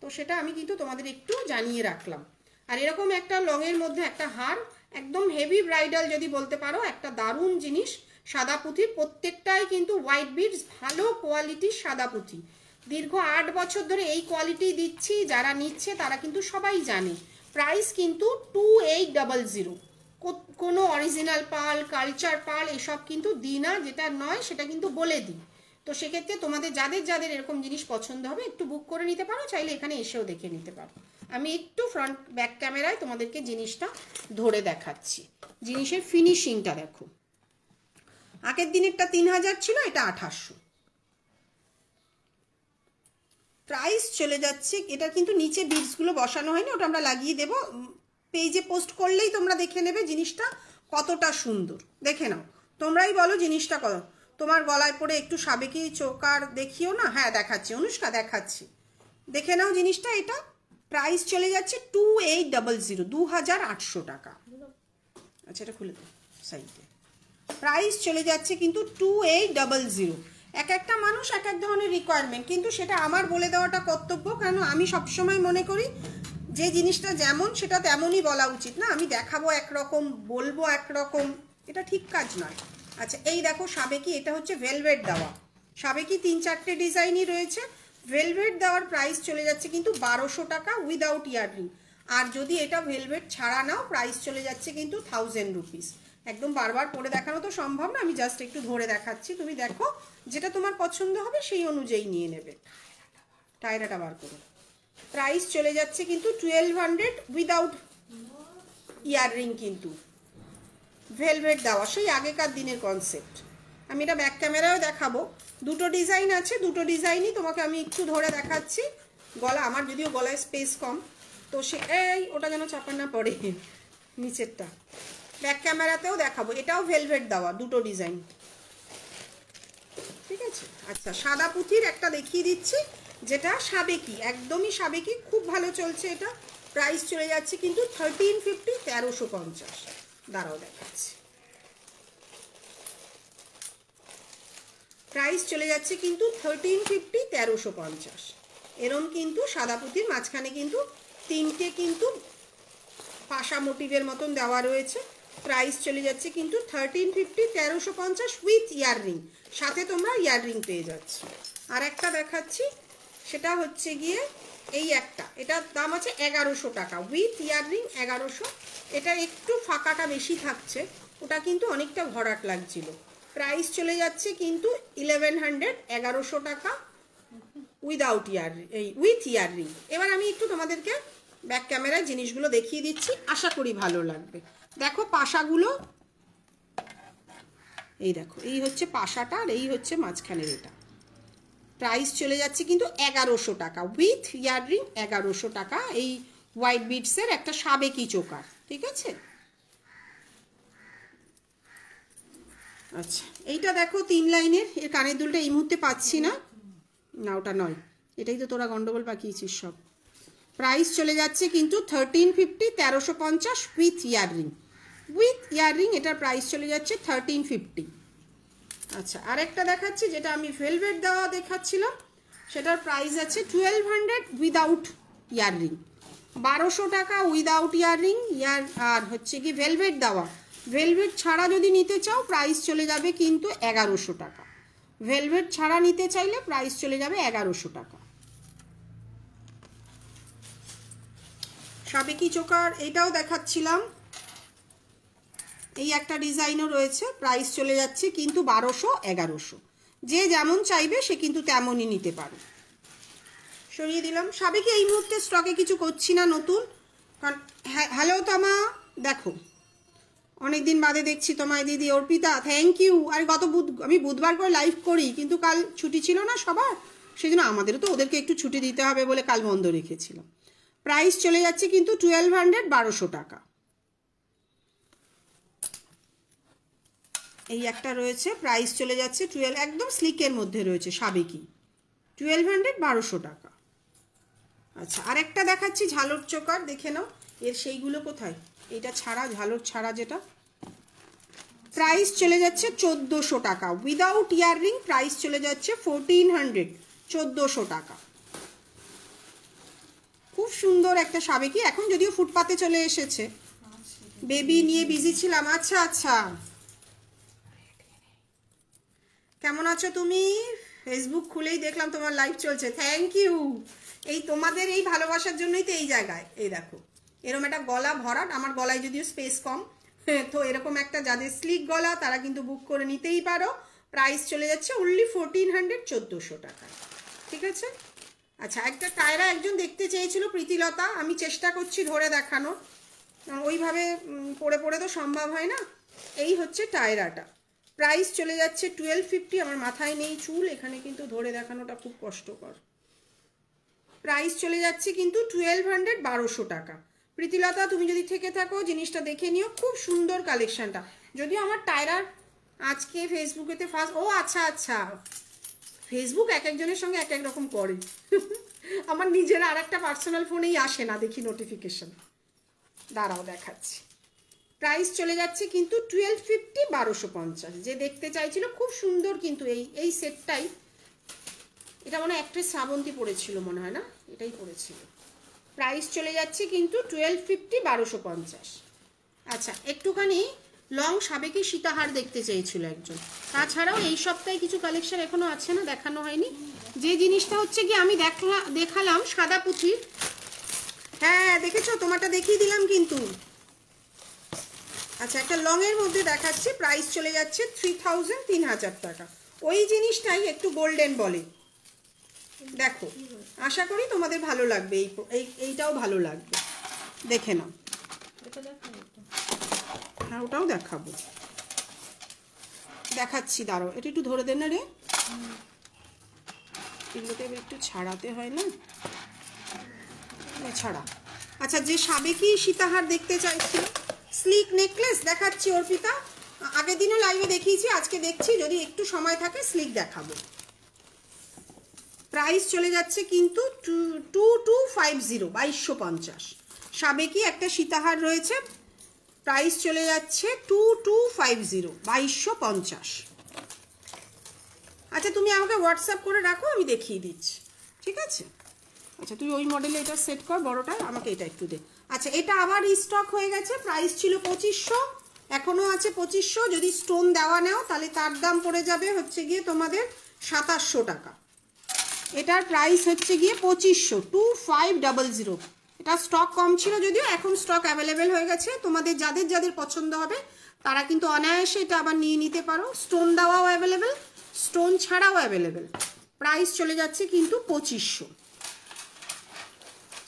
তো সেটা আমি কিন্তু তোমাদের একটু জানিয়ে রাখলাম। আর এরকম একটা লংয়ের মধ্যে একটা হার, একদম হেভি ব্রাইডাল যদি বলতে পারো, একটা দারুণ জিনিস। সাদা পুঁথির প্রত্যেকটাই কিন্তু হোয়াইট বিডস, ভালো কোয়ালিটির সাদা পুঁথি। দীর্ঘ 8 বছর ধরে এই কোয়ালিটি দিচ্ছি, যারা নিচ্ছে তারা কিন্তু সবাই জানে। প্রাইস কিন্তু 2800। কোনো অরিজিনাল পার্ল, কালচার পার্ল এসব কিন্তু দিই না, যেটা নয় সেটা কিন্তু বলে দিই। তো সেক্ষেত্রে তোমাদের যাদের যাদের এরকম জিনিস পছন্দ হবে একটু বুক করে নিতে পারো, চাইলে এখানে এসেও দেখে নিতে পারো। আমি একটু ফ্রন্ট ব্যাক ক্যামেরায় তোমাদেরকে জিনিসটা ধরে দেখাচ্ছি। জিনিসের ফিনিশিংটা দেখো, আগের দিনেরটা 3000 ছিল, এটা 2800। প্রাইস চলে যাচ্ছে, এটা কিন্তু নিচে বিডসগুলো বসানো হয়নি, ওটা আমরা লাগিয়ে দেবো, পেজে পোস্ট করলেই তোমরা দেখে নেবে জিনিসটা কতটা সুন্দর। দেখে নাও, তোমরাই বলো জিনিসটা কত। তোমার গলায় পরে একটু সাবেকি চোকার দেখিও না। হ্যাঁ দেখাচ্ছি অনুষ্কা, দেখাচ্ছি, দেখে নাও জিনিসটা। এটা প্রাইস চলে যাচ্ছে 2800, 2800 টাকা। আচ্ছা এটা খুলে দাও সাইডে। প্রাইস চলে যাচ্ছে কিন্তু 2800। এক একটা মানুষ এক এক ধরনের রিকোয়ারমেন্ট, কিন্তু সেটা আমার বলে দেওয়াটা কর্তব্য, কারণ আমি সবসময় মনে করি যে জিনিসটা যেমন সেটা তেমনই বলা উচিত না। আমি দেখাবো একরকম, বলবো একরকম, এটা ঠিক কাজ নয়। আচ্ছা এই দেখো সাবেকি, এটা হচ্ছে ভেলভেট দেওয়া সাবেকি, 3-4টে ডিজাইনই রয়েছে। ভেলভেট দেওয়ার প্রাইস চলে যাচ্ছে কিন্তু 1200 টাকা উইদাউট ইয়াররিং। আর যদি এটা ভেলভেট ছাড়া নাও, প্রাইস চলে যাচ্ছে কিন্তু 1000 রুপিস। একদম বারবার পরে দেখানো তো সম্ভব না, আমি জাস্ট একটু ধরে দেখাচ্ছি। তুমি দেখো যেটা তোমার পছন্দ হবে সেই অনুযায়ী নিয়ে নেবে। টায়রাটা বার করো। প্রাইস চলে যাচ্ছে কিন্তু 1200 উইদাউট ইয়াররিং, কিন্তু ভেলভেট দেওয়া, সেই আগেকার দিনের কনসেপ্ট। আমি এটা ব্যাক ক্যামেরায়ও দেখাবো। দুটো ডিজাইন আছে, দুটো ডিজাইনই তোমাকে আমি একটু ধরে দেখাচ্ছি। গলা আমার যদিও গলায় স্পেস কম, তো সে এই ওটা যেন চাপা না পড়ে নিচেরটা। ব্যাক ক্যামেরাতেও দেখাবো, এটাও ভেলভেট দেওয়া, দুটো ডিজাইন, ঠিক আছে। আচ্ছা সাদা পুঁথির একটা দেখিয়ে দিচ্ছি, যেটা সাবেকি, একদমই সাবেকি, খুব ভালো চলছে এটা। প্রাইস চলে যাচ্ছে কিন্তু 1350, 1350। দাঁড়াও দেখাচ্ছি। প্রাইস চলে যাচ্ছে কিন্তু 1350, 1350। এরম কিন্তু সাদা পুঁথির মাঝখানে কিন্তু 3টে কিন্তু পাশা মোটিভের মতন দেওয়া রয়েছে। প্রাইস চলে যাচ্ছে কিন্তু 1350, 1350 উইথ ইয়াররিং, সাথে তোমরা ইয়াররিং পেয়ে যাচ্ছ। আর একটা দেখাচ্ছি, সেটা হচ্ছে গিয়ে এই একটা, এটার দাম আছে 1100 টাকা উইথ ইয়াররিং 1100। এটা একটু ফাঁকাটা বেশি থাকছে, ওটা কিন্তু অনেকটা ভরাট লাগছিল। প্রাইস চলে যাচ্ছে কিন্তু 1100, 1100 টাকা উইদাউট ইয়াররিং, এই উইথ ইয়াররিং। এবার আমি একটু তোমাদেরকে ব্যাক ক্যামেরায় জিনিসগুলো দেখিয়ে দিচ্ছি, আশা করি ভালো লাগবে। দেখো পাশাগুলো, এই দেখো, এই হচ্ছে পাশাটা আর এই হচ্ছে মাঝখানের এটা। প্রাইস চলে যাচ্ছে কিন্তু 1100 টাকা উইথ ইয়াররিং, 1100 টাকা। এই হোয়াইট বিডসের একটা সাবেকি চোকার, ঠিক আছে। আচ্ছা এইটা দেখো 3 লাইনের, এর কানের দুলটা এই মুহূর্তে পাচ্ছি না, না ওটা নয়, এটাই তো তোরা গন্ডগোল পাকিয়েছিস সব। প্রাইস চলে যাচ্ছে কিন্তু 1350, 1350 উইথ ইয়াররিং, উইথ ইয়াররিং এটার প্রাইস চলে যাচ্ছে 1350। আচ্ছা আরেকটা দেখাচ্ছি, যেটা আমি ভেলভেট দেওয়া দেখাচ্ছিলাম, সেটার প্রাইস আছে 1200 উইদাউট ইয়াররিং, 1200 টাকা উইদাউট ইয়াররিং। আর হচ্ছে কি ভেলভেট দেওয়া, ভেলভেট ছাড়া যদি নিতে চাও প্রাইস চলে যাবে কিন্তু 1100 টাকা। ভেলভেট ছাড়া নিতে চাইলে প্রাইস চলে যাবে 1100 টাকা। সাবেকি চোকার এটাও দেখাচ্ছিলাম, এই একটা ডিজাইনও রয়েছে, প্রাইস চলে যাচ্ছে কিন্তু 1200, 1100। যে যেমন চাইবে সে কিন্তু তেমনই নিতে পারে। সরিয়ে দিলাম। সাবেকি এই মুহূর্তে স্টকে কিছু করছি না নতুন, কারণ হ্যালো তমা, দেখো অনেকদিন বাদে দেখছি তোমায় দিদি। Arpita thank you. আর আমি বুধবার করে লাইভ করি, কিন্তু কাল ছুটি ছিল না সবার, সেই জন্য আমাদেরও তো ওদেরকে একটু ছুটি দিতে হবে বলে কাল বন্ধ রেখেছিলাম। প্রাইস চলে যাচ্ছে কিন্তু 1200, 1200 টাকা। এই একটা রয়েছে, প্রাইস চলে যাচ্ছে 12, একদম স্লিকের মধ্যে রয়েছে সাবেকি, 1200, 1200 টাকা। আচ্ছা আরেকটা দেখাচ্ছি ঝালর চোকার, দেখে নাও। এর সেইগুলো কোথায়, এটা ছাড়া, ঝালর ছাড়া যেটা, প্রাইস চলে যাচ্ছে 1400 টাকা, উইদাউট ইয়াররিং প্রাইস চলে যাচ্ছে 1400, 1400 টাকা। খুব সুন্দর একটা সাবেকি, এখন যদিও ফুটপাতে চলে এসেছে, বেবি নিয়ে বিজি ছিলাম। আচ্ছা আচ্ছা, কেমন আছো তুমি? ফেসবুক খুলেই দেখলাম তোমার লাইভ চলছে, থ্যাংক ইউ। এই তোমাদের এই ভালোবাসার জন্যই তো এই জায়গায়। এই দেখো এরকম একটা গলা ভরাট, আমার গলায় যদিও স্পেস কম, তো এরকম একটা যাদের স্লিক গলা তারা কিন্তু বুক করে নিতেই পারো। প্রাইস চলে যাচ্ছে অনলি 1400, 1400 টাকা, ঠিক আছে। আচ্ছা, একটা টায়রা একজন দেখতে চেয়েছিল, প্রীতিলতা, আমি চেষ্টা করছি ধরে দেখানো, ওইভাবে পরে পরে তো সম্ভব হয় না। এই হচ্ছে টায়রাটা, প্রাইস চলে যাচ্ছে 1250। আমার মাথায় নেই চুল, এখানে কিন্তু ধরে দেখানোটা খুব কষ্টকর। প্রাইস চলে যাচ্ছে কিন্তু 1200, 1200 টাকা। প্রীতিলতা তুমি যদি থেকে থাকো জিনিসটা দেখে নিও, খুব সুন্দর কালেকশনটা। যদিও আমার টায়রার আজকে ফেসবুকেতে ফার্স্ট, ও আচ্ছা আচ্ছা, ফেসবুক এক একজনের সঙ্গে এক এক রকম করে। আমার নিজের আর একটা পার্সোনাল ফোনেই আসে না দেখি নোটিফিকেশন, দাঁড়াও দেখাচ্ছি। প্রাইস চলে যাচ্ছে কিন্তু 1250, 1250। যে দেখতে চাইছিল, খুব সুন্দর কিন্তু এই সেটটাই, এটা মনে হয় অ্যাক্ট্রেস শ্রাবন্তী পড়েছিল মনে হয়, না এটাই পড়েছিল। প্রাইস চলে যাচ্ছে কিন্তু 1250, 1250। আচ্ছা, একটুখানি লং সাবেকি সীতাহার দেখতে চেয়েছিল একজন। তাছাড়াও এই সপ্তাহে কিছু কালেকশন এখনো আছে না, দেখানো হয়নি। যে জিনিসটা হচ্ছে কি আমি দেখালাম সাদা পুঁথির, হ্যাঁ দেখেছো, তোমারটা দেখিয়ে দিলাম কিন্তু। আচ্ছা, একটা লং এর মধ্যে দেখাচ্ছি, প্রাইস চলে যাচ্ছে 3000, 3000 টাকা। ওই জিনিসটাই একটু গোল্ডেন বলে, দেখো আশা করি তোমাদের ভালো লাগবে। এইটাও ভালো লাগবে, দেখে নাও। হ্যাঁ ওটাও দেখাবো, দেখাচ্ছি, দাঁড়াও এটা একটু ধরে দেন না রে, এগুলোতে একটু ছাড়াতে হয় না, ছাড়া। আচ্ছা, যে সাবেকি সীতাহার দেখতে চাইছিল, স্লিক নেকলেস দেখাচ্ছি অর্পিতা, আগের দিনও লাইভে দেখিয়েছি, আজকে দেখছি যদি একটু সময় থাকে স্লিক দেখাবো। প্রাইস চলে যাচ্ছে কিন্তু 2250, 2250। সাবেকি একটা সীতাহার রয়েছে, প্রাইস চলে যাচ্ছে 2250, 2250। আচ্ছা, তুমি আমাকে হোয়াটসঅ্যাপ করে রাখো, আমি দেখিয়ে দিচ্ছি, ঠিক আছে। আচ্ছা, তুই ওই মডেলে এটা সেট কর, বড়টা, আমাকে এটা একটু দে। আচ্ছা, এটা আবার রিস্টক হয়ে গেছে, প্রাইস ছিল 2500, এখনও আছে 2500। যদি স্টোন দেওয়া নেও তাহলে তার দাম পড়ে যাবে হচ্ছে গিয়ে তোমাদের 2700 টাকা। এটার প্রাইস হচ্ছে গিয়ে 2500, 2500। এটা স্টক কম ছিল যদিও, এখন স্টক অ্যাভেলেবেল হয়ে গেছে। তোমাদের যাদের যাদের পছন্দ হবে তারা কিন্তু অনায়াসে এটা আবার নিয়ে নিতে পারো। স্টোন দেওয়াও অ্যাভেলেবেল, স্টোন ছাড়াও অ্যাভেলেবেল। প্রাইস চলে যাচ্ছে কিন্তু 2500,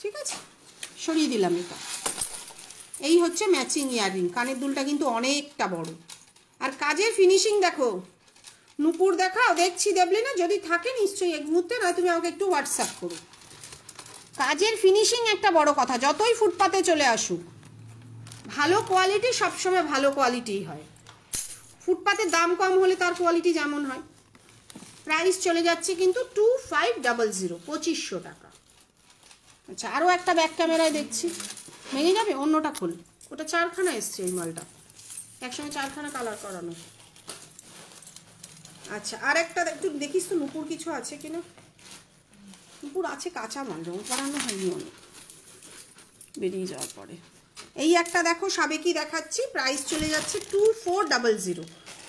ঠিক আছে। সরিয়ে দিলাম এটা। এই হচ্ছে ম্যাচিং ইয়াররিং, কানের দুলটা কিন্তু অনেকটা বড়, আর কাজের ফিনিশিং দেখো। নুপুর দেখাও, দেখছি দেবলি না, যদি থাকে নিশ্চয়ই এক মুহূর্তে, নয় তুমি আমাকে একটু হোয়াটসঅ্যাপ করো। কাজের ফিনিশিং একটা বড় কথা, যতই ফুটপাতে চলে আসুক, ভালো কোয়ালিটি সবসময় ভালো কোয়ালিটিই হয়। ফুটপাতে দাম কম হলে তার কোয়ালিটি যেমন হয়। প্রাইস চলে যাচ্ছে কিন্তু 2500, 2500 টাকা। আচ্ছা, আরও একটা ব্যাক ক্যামেরায় দেখছি, ভেঙে যাবে, অন্যটা খোল। ওটা 4খানা এসছে, এই মালটা একসঙ্গে 4খানা কালার করানো। আচ্ছা, আর একটা একটু দেখিস তো নুপুর কিছু আছে কিনা। নুপুর আছে, কাঁচা মাল, রং করানো হয়নি অনেক, বেরিয়ে যাওয়ার পরে। এই একটা দেখো সাবেকি দেখাচ্ছি, প্রাইস চলে যাচ্ছে 2400,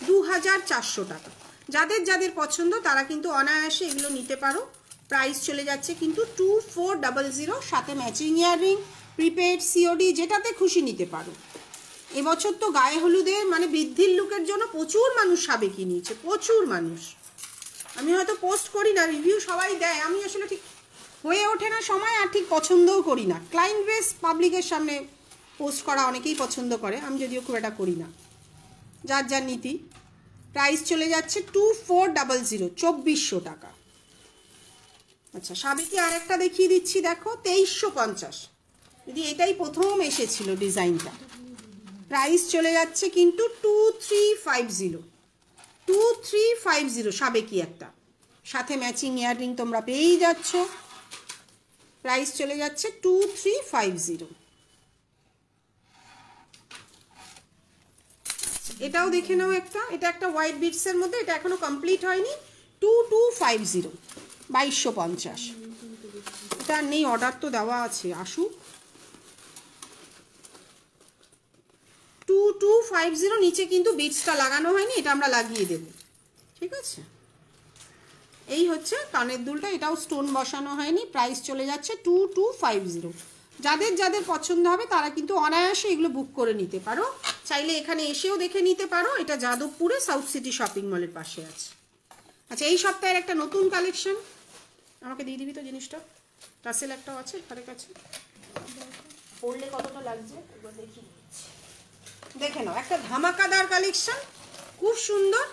2400 টাকা। যাদের যাদের পছন্দ তারা কিন্তু অনায়াসে এগুলো নিতে পারো। প্রাইস চলে যাচ্ছে কিন্তু 2400, সাথে ম্যাচিং ইয়াররিং, প্রিপেড, সিওডি, যেটাতে খুশি নিতে পারো। এবছর তো গায়ে হলুদে মানে বৃদ্ধির লুকের জন্য প্রচুর মানুষ সাবেকি নিয়েছে, প্রচুর মানুষ। আমি হয়তো পোস্ট করি না, রিভিউ সবাই দেয়, আমি আসলে ঠিক হয়ে ওঠে না সময়, আর ঠিক পছন্দও করি না। ক্লায়েন্ট বেস পাবলিকের সামনে পোস্ট করা অনেকেই পছন্দ করে, আমি যদিও খুব এটা করি না, যার যার নীতি। প্রাইস চলে যাচ্ছে 2400, 2400 টাকা। আচ্ছা, সাবেকি আর একটা দেখিয়ে দিচ্ছি, দেখো 2350, যদি এটাই প্রথম এসেছিল ডিজাইনটা। প্রাইস চলে যাচ্ছে কিন্তু 2350, 2350, সাবেকি একটা, সাথে ম্যাচিং ইয়াররিং তোমরা পেয়েই যাচ্ছ। প্রাইস চলে যাচ্ছে 2350। আচ্ছা এটাও দেখে নাও একটা, এটা একটা হোয়াইট বিটসের মধ্যে, এটা এখনো কমপ্লিট হয়নি। 2250, 2250। এটা আর নেই, অর্ডার তো দেওয়া আছে, আসুক। 2250, নিচে কিন্তু বিটসটা লাগানো হয়নি, এটা আমরা লাগিয়ে দেব, ঠিক আছে। এই হচ্ছে কানের দুলটা, এটাও স্টোন বসানো হয়নি, প্রাইস চলে যাচ্ছে 2250। যাদের যাদের পছন্দ হবে তারা কিন্তু অনায়াসে এগুলো বুক করে নিতে পারো, চাইলে এখানে এসেও দেখে নিতে পারো। এটা যাদবপুরে সাউথ সিটি শপিং মলের পাশে আছে। আচ্ছা এই সপ্তাহের একটা নতুন কালেকশন, আমাকে দিয়ে দিবি তো জিনিসটা। টাসেল একটাও আছে তাদের কাছে, পরলে কতটা লাগছে একবার দেখিয়ে দিচ্ছি, দেখে নাও। একটা ধামাকাদার কালেকশন, খুব সুন্দর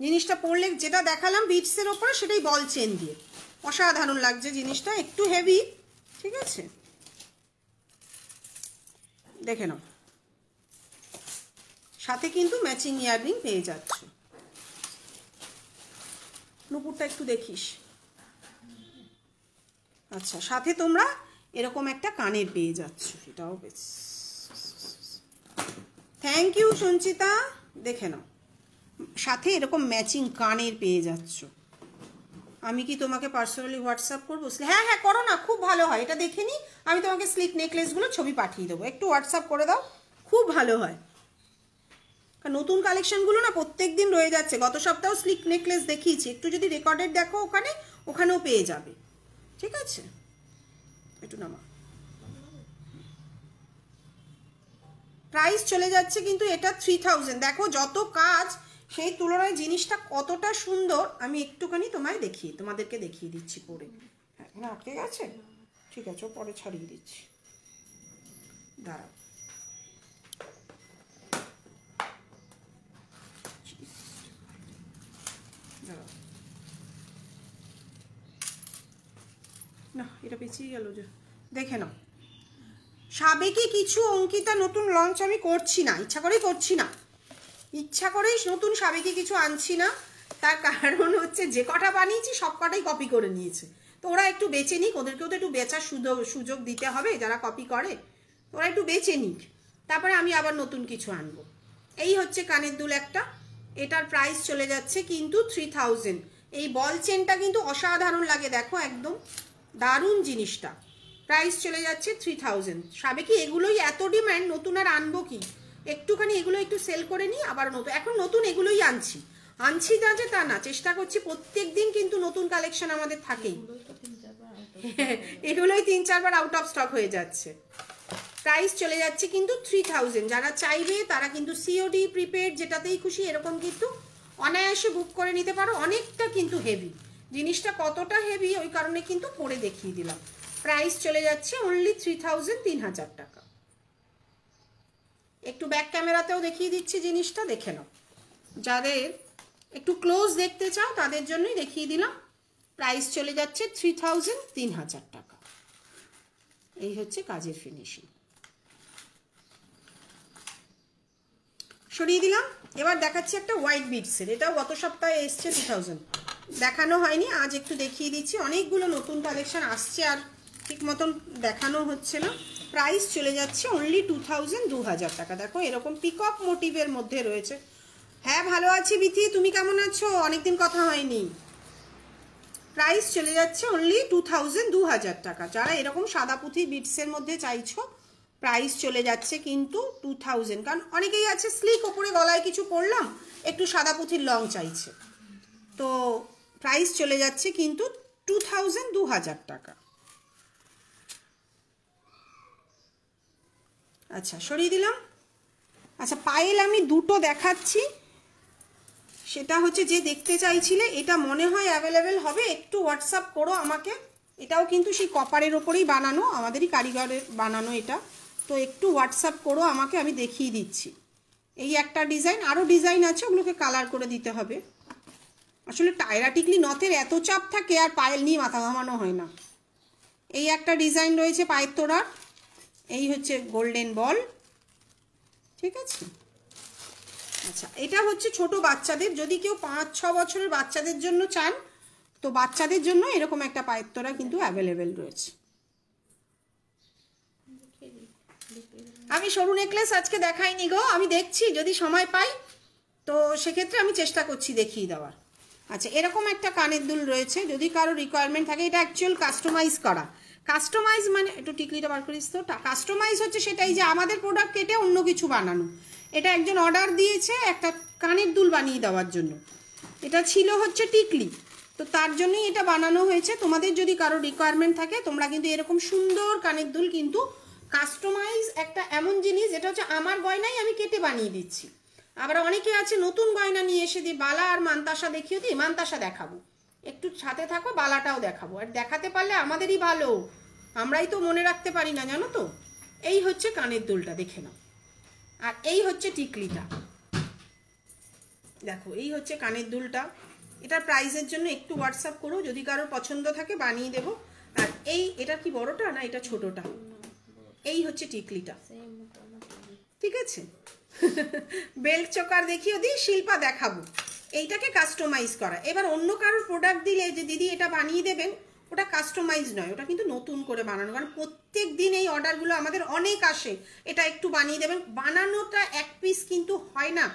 জিনিসটা। পরলে যেটা দেখালাম বিটসের ওপরে, সেটাই বল চেন দিয়ে, অসাধারণ লাগছে জিনিসটা, একটু হেভি, ঠিক আছে। দেখে নাও, সাথে কিন্তু ম্যাচিং ইয়াররিং পেয়ে যাচ্ছ। নুপুরটা একটু দেখিস। আচ্ছা সাথে তোমরা এরকম একটা কানের পেয়ে যাচ্ছ, এটাও বেশ। Thank you Sanchita. দেখে নাও, সাথে এরকম ম্যাচিং কানের পেয়ে যাচ্ছ। আমি কি তোমাকে পার্সোনালি হোয়াটসঅ্যাপ করবো? হ্যাঁ হ্যাঁ করো না, খুব ভালো হয়। এটা দেখে নি, আমি তোমাকে স্লিক নেকলেসগুলো ছবি পাঠিয়ে দেবো, একটু হোয়াটসঅ্যাপ করে দাও, খুব ভালো হয়। নতুন কালেকশনগুলো না প্রত্যেক দিন রয়ে যাচ্ছে। গত সপ্তাহ স্লিক নেকলেস দেখিয়েছি, একটু যদি রেকর্ডেড দেখো ওখানেও পেয়ে যাবে, ঠিক আছে। একটু নামা, প্রাইস চলে যাচ্ছে কিন্তু এটা 3000। দেখো যত কাজ সেই তুলনায় জিনিসটা কতটা সুন্দর, আমি একটুখানি তোমাদেরকে দেখিয়ে দিচ্ছি পরে। হ্যাঁ না আটকে গেছে, ঠিক আছে, পরে ছাড়িয়ে দিচ্ছি, দাঁড়াও। না এটা পেছিয়ে গেল যে, দেখে নাও। সাবেকি কিছু অঙ্কিতা নতুন লঞ্চ আমি করছি না, ইচ্ছা করেই করছি না, ইচ্ছা করেই নতুন সাবেকি কিছু আনছি না। তার কারণ হচ্ছে যে কটা বানিয়েছি সব কটাই কপি করে নিয়েছে, তো ওরা একটু বেঁচে নিক, ওদেরকেও তো একটু বেচার সুযোগ দিতে হবে যারা কপি করে, ওরা একটু বেঁচে নিক, তারপরে আমি আবার নতুন কিছু আনবো। এই হচ্ছে কানের দুল একটা, এটার প্রাইস চলে যাচ্ছে কিন্তু 3000। এই বল চেনটা কিন্তু অসাধারণ লাগে, দেখো একদম দারুণ জিনিসটা। প্রাইস চলে যাচ্ছে 3000। সাবেকি এগুলোই এত ডিমান্ড, নতুন আর আনবো কি, একটুখানি এগুলো একটু সেল করে নিই, আবার নতুন, এখন নতুন এগুলোই আনছি না যে তা না, চেষ্টা করছি প্রত্যেক দিন কিন্তু নতুন কালেকশন আমাদের থাকেই। এগুলোই 3-4 বার আউট অফ স্টক হয়ে যাচ্ছে। প্রাইস চলে যাচ্ছে কিন্তু 3000। যারা চাইবে তারা কিন্তু সিওডি প্রিপেড যেটাতেই খুশি এরকম কিন্তু অনায়াসে বুক করে নিতে পারো। অনেকটা কিন্তু হেভি জিনিসটা, কতটা হেভি ওই কারণে কিন্তু পরে দেখিয়ে দিলাম। প্রাইস চলে যাচ্ছে অনলি 3000, 3000 টাকা। একটু ব্যাক ক্যামেরাতেও দেখিয়ে দিচ্ছি জিনিসটা, দেখে নাও। যাদের একটু ক্লোজ দেখতে চাও তাদের জন্যই দেখিয়ে দিলাম। প্রাইস চলে যাচ্ছে 3000, 3000 টাকা। এই হচ্ছে কাজের ফিনিশিং। সরিয়ে দিলাম। এবার দেখাচ্ছি একটা হোয়াইট বিটসের, এটাও গত সপ্তাহে এসছে 2000, দেখানো হয়নি, আজ একটু দেখিয়ে দিচ্ছি। অনেকগুলো নতুন কালেকশন আসছে আর ঠিক মতন দেখানো হচ্ছে না। প্রাইস চলে যাচ্ছে অনলি 2000, 2000 টাকা। দেখো এরকম পিকক মোটিভের মধ্যে রয়েছে। হ্যাঁ ভালো আছি বিথি, তুমি কেমন আছো? অনেকদিন কথা হয়নি। প্রাইস চলে যাচ্ছে অনলি 2000, 2000 টাকা। যারা এরকম সাদা পুঁথি বিটসের মধ্যে চাইছো, প্রাইস চলে যাচ্ছে কিন্তু 2000। কারণ অনেকেই আছে স্লিক ওপরে গলায় কিছু পরলাম, একটু সাদা পুঁথির লং চাইছে, তো প্রাইস চলে যাচ্ছে কিন্তু 2000, 2000 টাকা। আচ্ছা সরিয়ে দিলাম। আচ্ছা পায়েল আমি দুটো দেখাচ্ছি, সেটা হচ্ছে যে দেখতে চাইছিলে, এটা মনে হয় অ্যাভেলেবেল হবে, একটু হোয়াটসঅ্যাপ করো আমাকে। এটাও কিন্তু সেই কপারের ওপরেই বানানো, আমাদেরই কারিগরের বানানো এটা, তো একটু হোয়াটসঅ্যাপ করো আমাকে, আমি দেখিয়ে দিচ্ছি। এই একটা ডিজাইন, আরও ডিজাইন আছে, ওগুলোকে কালার করে দিতে হবে। আসলে টায়রা টিকলি নথের এত চাপ থাকে আর পায়েল নিয়ে মাথা ঘামানো হয় না। এই একটা ডিজাইন রয়েছে পায়ের তোড়ার, এই হচ্ছে গোল্ডেন বল, ঠিক আছে। আচ্ছা এটা হচ্ছে ছোট বাচ্চাদের, যদি কেউ 5-6 বছরের বাচ্চাদের জন্য চান, তো বাচ্চাদের জন্য এরকম একটা পায়ের তোড়া কিন্তু অ্যাভেলেবেল রয়েছে। আমি সরু নেকলেস আজকে দেখাইনি গো, আমি দেখছি যদি সময় পাই তো সেক্ষেত্রে আমি চেষ্টা করছি দেখিয়ে দেওয়ার। আচ্ছা, এরকম একটা কানের দুল রয়েছে, যদি কারো রিকোয়ারমেন্ট থাকে। এটা অ্যাকচুয়াল কাস্টমাইজ করা। কাস্টমাইজ মানে একটু টিকলিটা বার করিস তো। কাস্টমাইজ হচ্ছে সেটাই যে আমাদের প্রোডাক্ট কেটে অন্য কিছু বানানো। এটা একজন অর্ডার দিয়েছে একটা কানের দুল বানিয়ে দেওয়ার জন্য। এটা ছিল হচ্ছে টিকলি, তো তার জন্যই এটা বানানো হয়েছে। তোমাদের যদি কারো রিকোয়ারমেন্ট থাকে তোমরা কিন্তু এরকম সুন্দর কানের দুল কিন্তু কাস্টমাইজ একটা এমন জিনিস, এটা হচ্ছে আমার গয়নাই আমি কেটে বানিয়ে দিচ্ছি। আবার অনেকে আছে নতুন গয়না নিয়ে এসে দিয়ে বালা আর মানতাসা দেখিয়ে দিই, মানতাসা দেখাবো, একটু সাথে থাকো, বালাটাও দেখাবো। আর দেখাতে পারলে আমাদেরই ভালো, আমরাই তো মনে রাখতে পারি না, জানো তো। এই হচ্ছে কানের দুলটা, দেখে নাও। আর এই হচ্ছে টিকলিটা, দেখো এই হচ্ছে কানের দুলটা। এটার প্রাইসের জন্য একটু হোয়াটসঅ্যাপ করো, যদি কারোর পছন্দ থাকে বানিয়ে দেবো। আর এটা কি বড়টা না এটা ছোটটা? এই হচ্ছে টিকলিটা, ঠিক আছে। বেল্ট চোকার দেখিয়ে দিই, শিল্পা দেখাবো। এইটাকে কাস্টমাইজ করা। এবার অন্য কারোর প্রোডাক্ট দিলে যে দিদি এটা বানিয়ে দেবেন, ওটা কাস্টমাইজ নয়, ওটা কিন্তু নতুন করে বানানো। কারণ প্রত্যেক দিন এই অর্ডারগুলো আমাদের অনেক আসে, এটা একটু বানিয়ে দেবেন। বানানোটা এক পিস কিন্তু হয় না,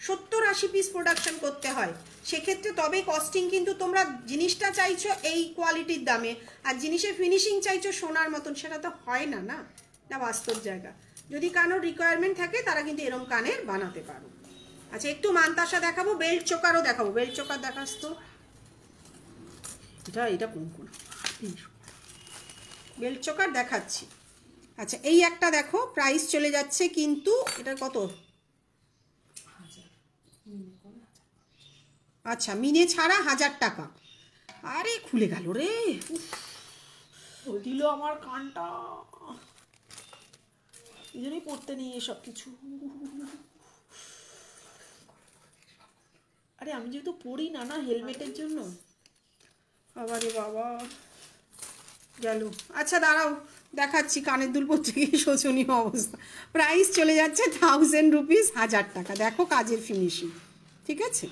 70-80 পিস প্রোডাকশন করতে হয়। সেক্ষেত্রে তবে কস্টিং, কিন্তু তোমরা জিনিসটা চাইছো এই কোয়ালিটির দামে আর জিনিসের ফিনিশিং চাইছো সোনার মতন, সেটা তো হয় না, না না বাস্তব জায়গা। যদি কারোর রিকোয়ারমেন্ট থাকে তারা কিন্তু এরকম কানের বানাতে পারো। আচ্ছা, একটু মানতাসা দেখাবো, বেল্ট চোকারও দেখাবো। বেল্ট চোকার দেখাস তো, এটা কোন বেল্ট চোকার দেখাচ্ছি। আচ্ছা, এই একটা দেখো, প্রাইস চলে যাচ্ছে কিন্তু এটা কত? আচ্ছা, মিনে ছাড়া 1000 টাকা। আরে খুলে গেল রে, দিল আমার কানটা, এই জন্যই পড়তে নেই এসব কিছু। আরে আমি যেহেতু পড়ি না না হেলমেটের জন্য, আবারে বাবা গেল। আচ্ছা দাঁড়াও, দেখাচ্ছি। কানের দুল পড়তে গিয়ে শোচনীয় অবস্থা। প্রাইস চলে যাচ্ছে 1000 রুপিস, 1000 টাকা। দেখো কাজের ফিনিশিং, ঠিক আছে।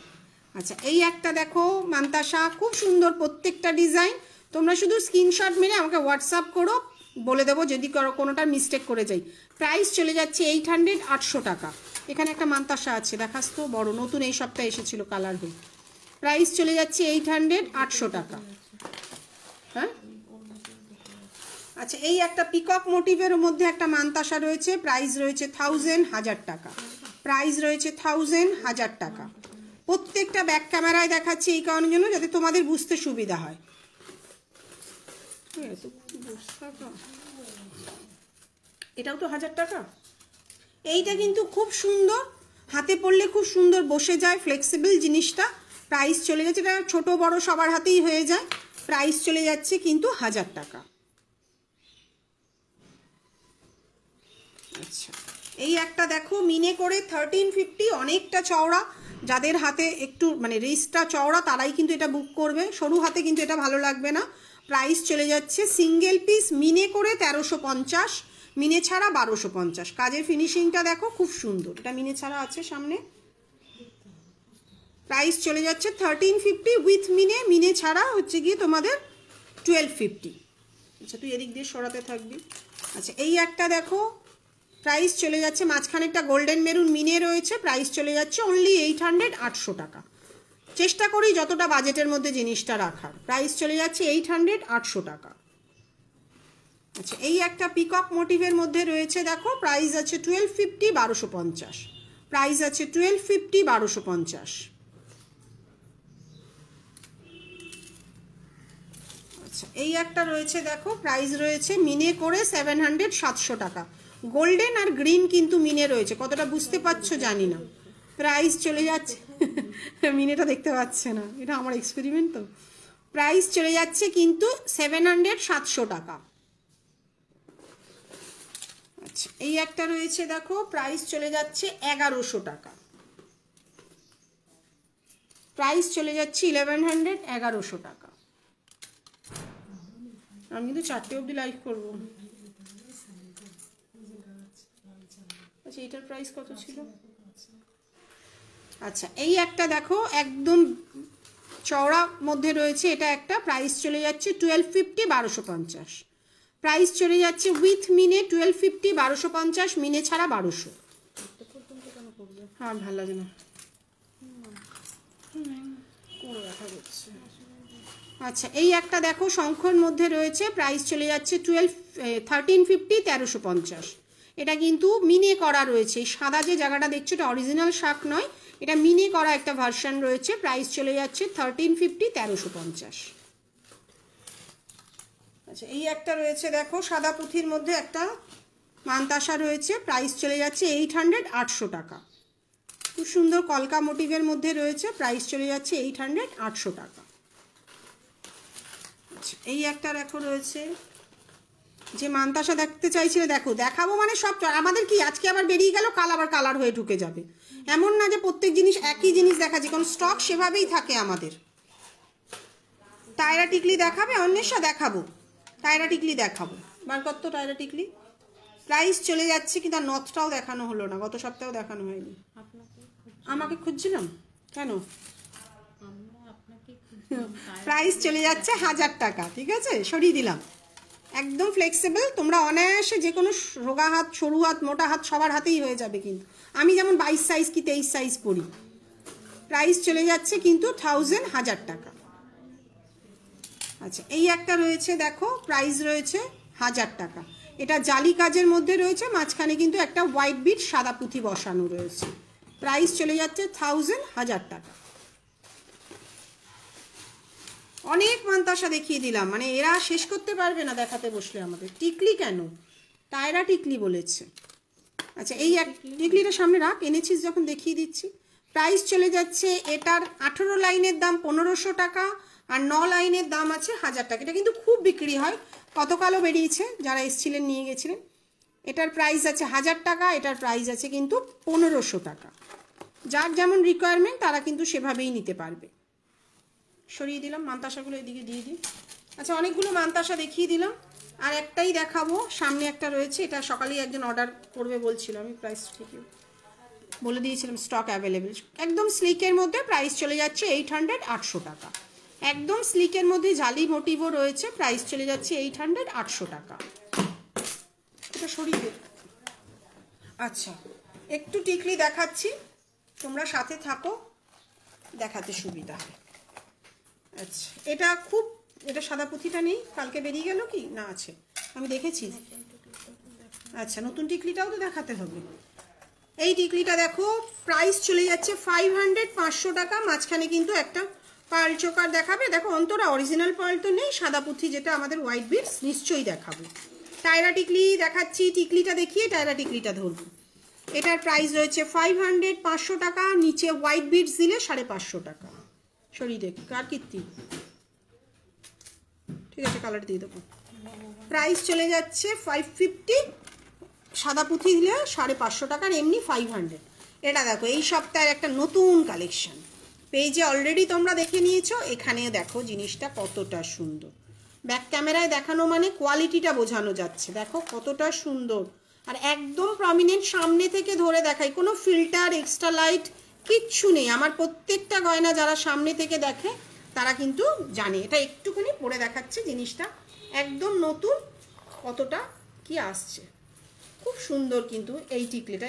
আচ্ছা, এই একটা দেখো মানতাসা, খুব সুন্দর প্রত্যেকটা ডিজাইন। তোমরা শুধু স্ক্রিনশট মেরে আমাকে হোয়াটসঅ্যাপ করো, বলে দেবো যদি কোনোটা মিস্টেক করে যাই। প্রাইস চলে যাচ্ছে 800, 800 টাকা। এখানে একটা মানতাসা আছে, দেখাস তো, বড়, নতুন এই সপ্তাহে এসেছিল কালার হয়ে। প্রাইস চলে যাচ্ছে 800, 800 টাকা। হ্যাঁ, আচ্ছা, এই একটা পিকক মোটিভের মধ্যে একটা মানতাসা রয়েছে, প্রাইস রয়েছে 1000, 1000 টাকা। প্রাইস রয়েছে 1000, 1000 টাকা। প্রত্যেকটা ব্যাক ক্যামেরায় দেখাচ্ছি এই কারণের জন্য যাতে তোমাদের বুঝতে সুবিধা হয়। এটাও তো 1000 টাকা। এইটা কিন্তু খুব সুন্দর, হাতে পরলে খুব সুন্দর বসে যায়, ফ্লেক্সিবল জিনিসটা। প্রাইস চলে যাচ্ছে, এটা ছোট বড় সবার হাতেই হয়ে যায়। প্রাইস চলে যাচ্ছে কিন্তু 1000 টাকা। আচ্ছা, এই একটা দেখো মিনে করে 1350, অনেকটা চওড়া। যাদের হাতে একটু মানে রিস্টটা চওড়া তারাই কিন্তু এটা বুক করবে, সরু হাতে কিন্তু এটা ভালো লাগবে না। প্রাইস চলে যাচ্ছে সিঙ্গেল পিস মিনে করে 1350, মিনে ছাড়া 1250। কাজের ফিনিশিংটা দেখো খুব সুন্দর। এটা মিনে ছাড়া আছে সামনে। প্রাইস চলে যাচ্ছে 1350 উইথ মিনে, মিনে ছাড়া হচ্ছে গিয়ে তোমাদের 1250। আচ্ছা, তুই এদিক দিয়ে সরাতে থাকবি। আচ্ছা, এই একটা দেখো, প্রাইস চলে যাচ্ছে, মাঝখানেরটা গোল্ডেন মেরুন মিনে রয়েছে। প্রাইস চলে যাচ্ছে অনলি 800, 800 টাকা। চেষ্টা করি যতটা বাজেটের মধ্যে জিনিসটা রাখার। প্রাইস চলে যাচ্ছে 800, 800 টাকা। আচ্ছা, এই একটা পিকক মোটিভের মধ্যে রয়েছে, দেখো প্রাইস আছে 1250, 1250। প্রাইস আছে 1250, 1250। আচ্ছা, এই একটা রয়েছে, দেখো প্রাইস রয়েছে মিনে করে 700, 700 টাকা। গোল্ডেন আর গ্রিন কিন্তু মিনে রয়েছে, কতটা বুঝতে পারছো জানি না। প্রাইস চলে যাচ্ছে, মিনেটা দেখতে পাচ্ছে না, এটা আমার এক্সপেরিমেন্ট তো। প্রাইস চলে যাচ্ছে কিন্তু 700, 700 টাকা। আচ্ছা, এই একটা রয়েছে, দেখো প্রাইস চলে যাচ্ছে 1100 টাকা। প্রাইস চলে যাচ্ছে 1100, 1100 টাকা। আমি কিন্তু 4টে অবধি লাইভ করবো। আচ্ছা, এটার প্রাইস কত ছিল? আচ্ছা, এই একটা দেখো একদম চওড়া মধ্যে রয়েছে, এটা একটা প্রাইস চলে যাচ্ছে 1250, 1250। প্রাইস চলে যাচ্ছে উইথ মিনে 1250, 1250, মিনে ছাড়া 1200। হ্যাঁ ভালো লাগে না, আচ্ছা এই একটা দেখো শঙ্খর মধ্যে রয়েছে, প্রাইস চলে যাচ্ছে 1350, 1350। এটা কিন্তু মিনে করা রয়েছে, সাদা যে জায়গাটা দেখছো এটা অরিজিনাল শাক নয়, এটা মিনে করা একটা ভার্সন রয়েছে, প্রাইস চলে যাচ্ছে 1350, 1350। আচ্ছা এই একটা রয়েছে দেখো সাদা পুঁথির মধ্যে একটা মানতাসা রয়েছে, প্রাইস চলে যাচ্ছে 800, 800 টাকা। খুব সুন্দর কলকা মোটিভের মধ্যে রয়েছে, প্রাইস চলে যাচ্ছে 800, 800 টাকা। আচ্ছা এই একটা দেখো রয়েছে, যে মানতাসা দেখতে চাইছিলে দেখো, দেখাবো মানে সব আমাদের কি আজকে আবার বেরিয়ে গেল, কাল আবার কালার হয়ে ঢুকে যাবে, এমন না যে প্রত্যেক জিনিস একই জিনিস দেখাচ্ছি, কারণ স্টক সেভাবেই থাকে আমাদের। টায়রা টিকলি দেখাবে অন্বেষা? দেখাবো, টায়রা টিকলি দেখাবো। বার কত টায়রা টিকলি, প্রাইস চলে যাচ্ছে, কিন্তু আর নথটাও দেখানো হলো না, গত সপ্তাহেও দেখানো হয়নি। আমাকে খুঁজছিলাম কেন? প্রাইস চলে যাচ্ছে 1000 টাকা, ঠিক আছে সরিয়ে দিলাম, একদম ফ্লেক্সিবল, তোমরা অনায়াসে যে কোনো রোগা হাত, সরু হাত, মোটা হাত সবার হাতেই হয়ে যাবে, কিন্তু আমি যেমন 22 সাইজ কি 23 সাইজ পরি। প্রাইস চলে যাচ্ছে কিন্তু 1000 টাকা। আচ্ছা এই একটা রয়েছে দেখো, প্রাইস রয়েছে 1000 টাকা, এটা জালি কাজের মধ্যে রয়েছে, মাঝখানে কিন্তু একটা হোয়াইট বিট সাদা পুঁথি বসানো রয়েছে, প্রাইস চলে যাচ্ছে 1000 টাকা। অনেক মানতাসা দেখিয়ে দিলাম, মানে এরা শেষ করতে পারবে না দেখাতে বসলে আমাদের। টিকলি কেন, টায়রা টিকলি বলেছে। আচ্ছা এই এক টিকলিটা সামনে রাখ, এনেছিস যখন দেখিয়ে দিচ্ছি। প্রাইস চলে যাচ্ছে এটার 18 লাইনের দাম 1500 টাকা, আর 9 লাইনের দাম আছে 1000 টাকা। এটা কিন্তু খুব বিক্রি হয়, গতকালও বেরিয়েছে, যারা এসছিলেন নিয়ে গেছিলেন। এটার প্রাইস আছে 1000 টাকা, এটার প্রাইস আছে কিন্তু 1500 টাকা। যার যেমন রিকোয়ারমেন্ট তারা কিন্তু সেভাবেই নিতে পারবে। সরিয়ে দিলাম, মানতাসাগুলো এদিকে দিয়ে দিই। আচ্ছা অনেকগুলো মানতাসা দেখিয়ে দিলাম, আর একটাই দেখাবো, সামনে একটা রয়েছে, এটা সকালেই একজন অর্ডার করবে বলছিল, আমি প্রাইস ঠিকই বলে দিয়েছিলাম, স্টক অ্যাভেলেবেল। একদম স্লিকের মধ্যে প্রাইস চলে যাচ্ছে 800, 800 টাকা। একদম স্লিকের মধ্যে জালি মোটিভও রয়েছে, প্রাইস চলে যাচ্ছে 800, 800 টাকা। এটা সরিয়ে দে। আচ্ছা একটু টিকলি দেখাচ্ছি, তোমরা সাথে থাকো, দেখাতে সুবিধা হয়। আচ্ছা এটা খুব, এটা সাদা পুঁথিটা নেই, কালকে বেরিয়ে গেল কি না, আছে আমি দেখেছি। আচ্ছা নতুন টিকলিটাও তো দেখাতে হবে। এই টিকলিটা দেখো, প্রাইস চলে যাচ্ছে 500, 500 টাকা। মাঝখানে কিন্তু একটা পার্ল চোকার দেখাবে, দেখো অন্তরা অরিজিনাল পার্ল তো নেই, সাদা পুঁথি যেটা আমাদের হোয়াইট বিটস নিশ্চয়ই দেখাবো। টায়রা টিকলি দেখাচ্ছি, টিকলিটা দেখিয়ে টায়রা টিকলিটা ধরবো। এটার প্রাইস রয়েছে 500, 500 টাকা, নিচে হোয়াইট বিটস দিলে 550 টাকা। সরিয়ে দেখ কার কীর্তি, ঠিক আছে কালার দিয়ে দেবো। প্রাইস চলে যাচ্ছে 550, সাদা পুঁথি দিলে 550 টাকার, এমনি 500। এটা দেখো এই সপ্তাহের একটা নতুন কালেকশন, পেজে অলরেডি তোমরা দেখে নিয়েছো, এখানেও দেখো জিনিসটা কতটা সুন্দর। ব্যাক ক্যামেরায় দেখানো মানে কোয়ালিটিটা বোঝানো যাচ্ছে, দেখো কতটা সুন্দর, আর একদম প্রমিনেন্ট সামনে থেকে ধরে দেখাই, কোনো ফিল্টার এক্সট্রা লাইট কিচ্ছু নেই। আমার প্রত্যেকটা গয়না যারা সামনে থেকে দেখে তারা কিন্তু জানে। এটা একটুখানি পরে দেখাচ্ছে জিনিসটা, একদম নতুন, কতটা কি আসছে, খুব সুন্দর। কিন্তু এই টিকলিটা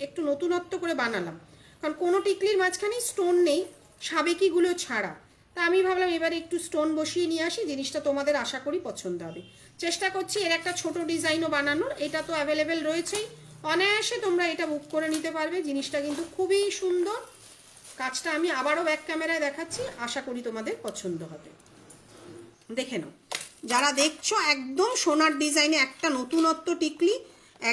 একটু নতুনত্ব করে বানালাম, কারণ কোনো টিকলির মাঝখানে স্টোন নেই, সাবেকিগুলো ছাড়া। তা আমি ভাবলাম এবারে একটু স্টোন বসিয়ে নিয়ে আসি, জিনিসটা তোমাদের আশা করি পছন্দ হবে। চেষ্টা করছি এর একটা ছোট ডিজাইনও বানানোর, এটা তো অ্যাভেলেবেল রয়েছেই, অনায়াসে তোমরা এটা বুক করে নিতে পারবে। জিনিসটা কিন্তু খুবই সুন্দর, কাজটা আমি আবারও ব্যাক ক্যামেরায় দেখাচ্ছি, আশা করি তোমাদের পছন্দ হবে। দেখে নাও, যারা দেখছো একদম সোনার ডিজাইনে একটা নতুনত্ব টিকলি,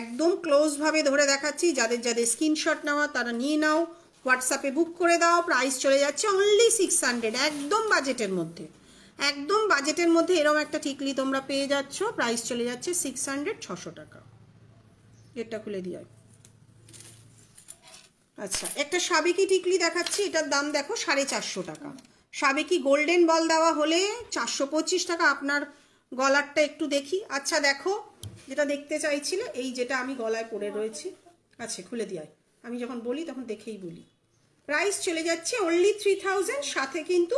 একদম ক্লোজভাবে ধরে দেখাচ্ছি, যাদের যাদের স্ক্রিনশট নেওয়া তারা নিয়ে নাও, হোয়াটসঅ্যাপে বুক করে দাও। প্রাইস চলে যাচ্ছে অনলি 600, একদম বাজেটের মধ্যে, একদম বাজেটের মধ্যে এরকম একটা টিকলি তোমরা পেয়ে যাচ্ছ। প্রাইস চলে যাচ্ছে 600, 600 টাকা। এটা খুলে দিয়ে। আচ্ছা একটা সাবেকি টিকলি দেখাচ্ছি, এটার দাম দেখো 450 টাকা। সাবেকি গোল্ডেন বল দেওয়া হলে 425 টাকা। আপনার গলারটা একটু দেখি। আচ্ছা দেখো যেটা দেখতে চাইছিলে, এই যেটা আমি গলায় পরে রয়েছি, আচ্ছা খুলে দিই, আমি যখন বলি তখন দেখেই বলি। প্রাইস চলে যাচ্ছে অনলি 3000, সাথে কিন্তু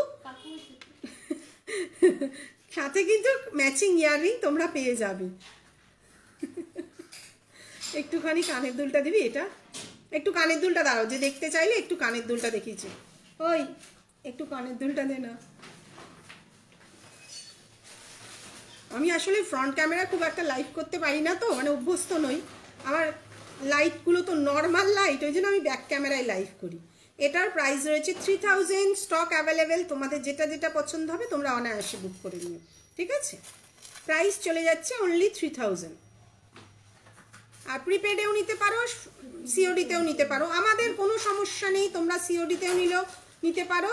সাথে কিন্তু ম্যাচিং ইয়াররিং তোমরা পেয়ে যাবে। একটুখানি কানের দুলটা দিবি, এটা একটু কানের দুলটা দাঁড়াও, যে দেখতে চাইলে একটু কানের দুলটা দেখিয়েছি। ওই একটু কানের দুলটা দে না। আমি আসলে ফ্রন্ট ক্যামেরা খুব একটা লাইভ করতে পারি না, তো মানে অভ্যস্ত নই। আমার লাইটগুলো তো নর্মাল লাইট, ওই জন্য আমি ব্যাক ক্যামেরায় লাইভ করি। এটার প্রাইস রয়েছে 3000, স্টক অ্যাভেলেবেল, তোমাদের যেটা যেটা পছন্দ হবে তোমরা অনায়াসে বুক করে নিও, ঠিক আছে? প্রাইস চলে যাচ্ছে অনলি 3000। আর প্রিপেডেও নিতে পারো, সিওডিতেও নিতে পারো, আমাদের কোনো সমস্যা নেই। তোমরা সিওডিতেও নিলেও নিতে পারো।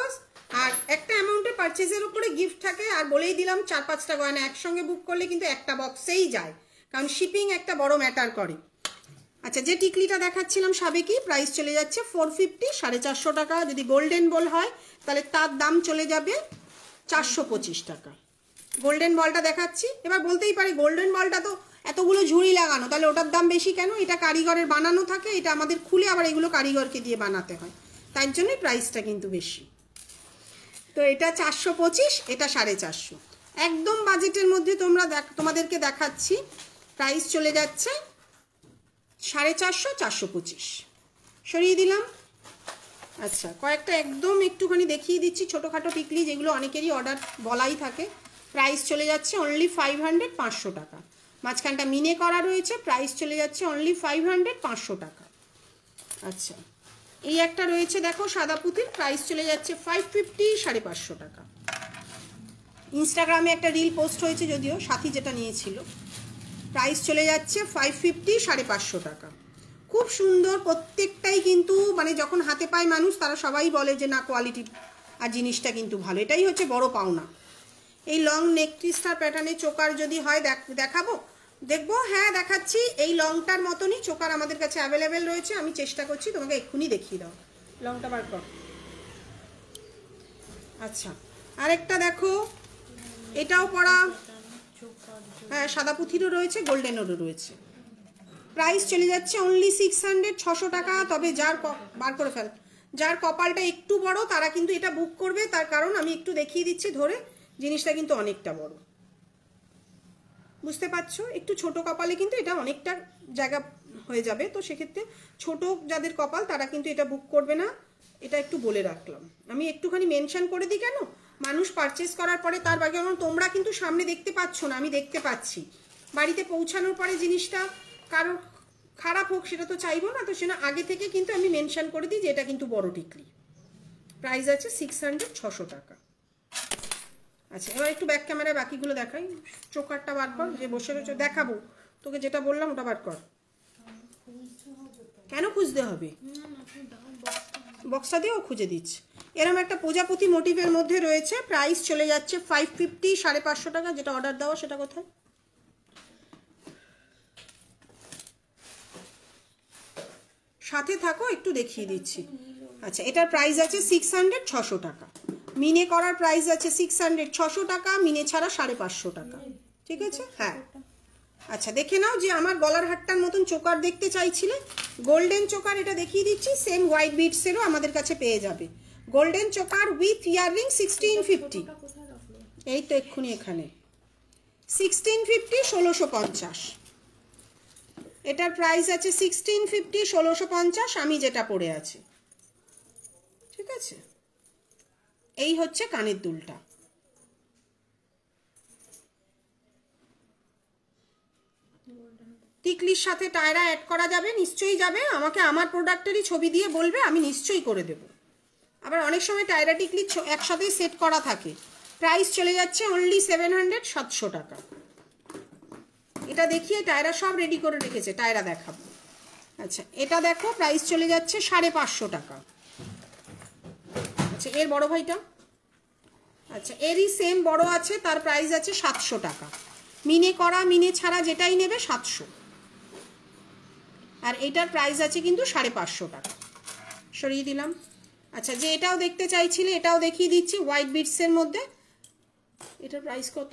আর একটা অ্যামাউন্টের পারচেজের উপরে গিফট থাকে। আর বলেই দিলাম 4-5টা গয়না একসঙ্গে বুক করলে কিন্তু একটা বক্সেই যায়, কারণ শিপিং একটা বড় ম্যাটার করে। আচ্ছা, যে টিকলিটা দেখাচ্ছিলাম সাবেকি, প্রাইস চলে যাচ্ছে 450, 450 টাকা। যদি গোল্ডেন বল হয় তাহলে তার দাম চলে যাবে 425 টাকা। গোল্ডেন বলটা দেখাচ্ছি। এবার বলতেই পারে গোল্ডেন বলটা তো এতগুলো ঝুড়ি লাগানো, তাহলে ওটার দাম বেশি কেন? এটা কারিগরের বানানো থাকে, এটা আমাদের খুলে আবার এগুলো কারিগরকে দিয়ে বানাতে হয়, তাই জন্যই প্রাইসটা কিন্তু বেশি। তো এটা 425, এটা 450, একদম বাজেটের মধ্যে তোমাদেরকে দেখাচ্ছি। প্রাইস চলে যাচ্ছে 450, 425 সরিয়ে দিলাম। আচ্ছা, কয়েকটা একদম একটুখানি দেখিয়ে দিচ্ছি ছোটোখাটো টিকলি, যেগুলো অনেকেরই অর্ডার বলাই থাকে। প্রাইস চলে যাচ্ছে অনলি 500, 500 টাকা। মাঝখানটা মিনে করা রয়েছে, প্রাইস চলে যাচ্ছে অনলি 500, 500 টাকা। আচ্ছা, এই একটা রয়েছে দেখো সাদা পুঁতির, প্রাইস চলে যাচ্ছে 550, 550 টাকা। ইনস্টাগ্রামে একটা রিল পোস্ট হয়েছে, যদিও সাথী যেটা নিয়েছিল। প্রাইস চলে যাচ্ছে 550, 550 টাকা। খুব সুন্দর প্রত্যেকটাই, কিন্তু মানে যখন হাতে পায় মানুষ তারা সবাই বলে যে না কোয়ালিটি আর জিনিসটা কিন্তু ভালো। এটাই হচ্ছে বড় পাওনা। এই লং নেক স্টার প্যাটার্নে চোকার যদি হয় দেখাবো, দেখবো, হ্যাঁ দেখাচ্ছি। এই লংটার মতনই চোকার আমাদের কাছে অ্যাভেলেবেল রয়েছে। আমি চেষ্টা করছি তোমাকে এক্ষুনি দেখিয়ে দাও। লংটা বার কর। আচ্ছা, আরেকটা দেখো, এটাও পরা, হ্যাঁ সাদা পুঁথিরও রয়েছে, গোল্ডেনেরও রয়েছে। প্রাইস চলে যাচ্ছে অনলি 600, 600 টাকা। তবে বার করে ফেল, যার কপালটা একটু বড় তারা কিন্তু এটা বুক করবে, তার কারণ আমি একটু দেখিয়ে দিচ্ছি ধরে, জিনিসটা কিন্তু অনেকটা বড়, বুঝতে পারছো? একটু ছোট কপালে কিন্তু এটা অনেকটা জায়গা হয়ে যাবে, তো সেক্ষেত্রে ছোট যাদের কপাল তারা কিন্তু এটা বুক করবে না। এটা একটু বলে রাখলাম, আমি একটুখানি মেনশন করে দিই, কেন মানুষ পারচেস করার পরে তার বাকি, তোমরা কিন্তু সামনে দেখতে পাচ্ছ না, আমি দেখতে পাচ্ছি। বাড়িতে পৌঁছানোর পরে জিনিসটা কারো খারাপ হোক সেটা তো চাইবো না, তো সেটা আগে থেকে কিন্তু আমি মেনশন করে দিই যে এটা কিন্তু বড় টিকলি। প্রাইস আছে 600, 600 টাকা। আচ্ছা, এবার একটু ব্যাক ক্যামেরায় বাকিগুলো দেখাই। চোকারটা বার কর, যে বসে রয়েছে দেখাবো তোকে, যেটা বললাম ওটা বার কর। কেন খুঁজতে হবে? বক্সটা দিয়েও খুঁজে দিচ্ছি। এরকম একটা প্রজাপতি মোটিভের মধ্যে রয়েছে, প্রাইস চলে যাচ্ছে 550, 550 টাকা। যেটা অর্ডার দেওয়া সেটা কোথায়? সাথে থাকো, একটু দেখিয়ে দিচ্ছি। আচ্ছা, এটার প্রাইস আছে 600, 600 টাকা। মিনে করার প্রাইস আছে 600, 600 টাকা, মিনে ছাড়া 550 টাকা, ঠিক আছে? হ্যাঁ, আচ্ছা দেখে নাও। যে আমার গলার হাটটার মতন চোকার দেখতে চাইছিলে, গোল্ডেন চোকার এটা দেখিয়ে দিচ্ছি। সেম হোয়াইট বিটসেরও আমাদের কাছে পেয়ে যাবে। গোল্ডেন চোকার উইথ ইয়াররিং 1650, এই তো এক্ষুনি এখানে 1650, 1650। এটার প্রাইস আছে 1650, 1650, আমি যেটা পরে আছি, ঠিক আছে? এই হচ্ছে কানের দুলটা। টিকলির সাথে টায়রা অ্যাড করা যাবে, নিশ্চয়ই যাবে। আমাকে আমার প্রোডাক্টেরই ছবি দিয়ে বলবে, আমি নিশ্চয়ই করে দেব। আবার অনেক সময় টায়রা টিকলি একসাথেই সেট করা থাকে। প্রাইস চলে যাচ্ছে অনলি 700, 700 টাকা। এটা দেখিয়ে টায়রা সব রেডি করে রেখেছে, টায়রা দেখাবো। আচ্ছা, এটা দেখো, প্রাইস চলে যাচ্ছে 550 টাকা। আচ্ছা, এর বড় ভাইটা, আচ্ছা এরই সেম বড় আছে, তার প্রাইস আছে 700 টাকা। মিনে করা মিনে ছাড়া যেটাই নেবে 700। আর এটার প্রাইস আছে কিন্তু 550 টাকা। সরিয়ে দিলাম। আচ্ছা, যে এটাও দেখতে চাইছিলে এটাও দেখিয়ে দিচ্ছি, হোয়াইট বিটসের মধ্যে। এটার প্রাইস কত?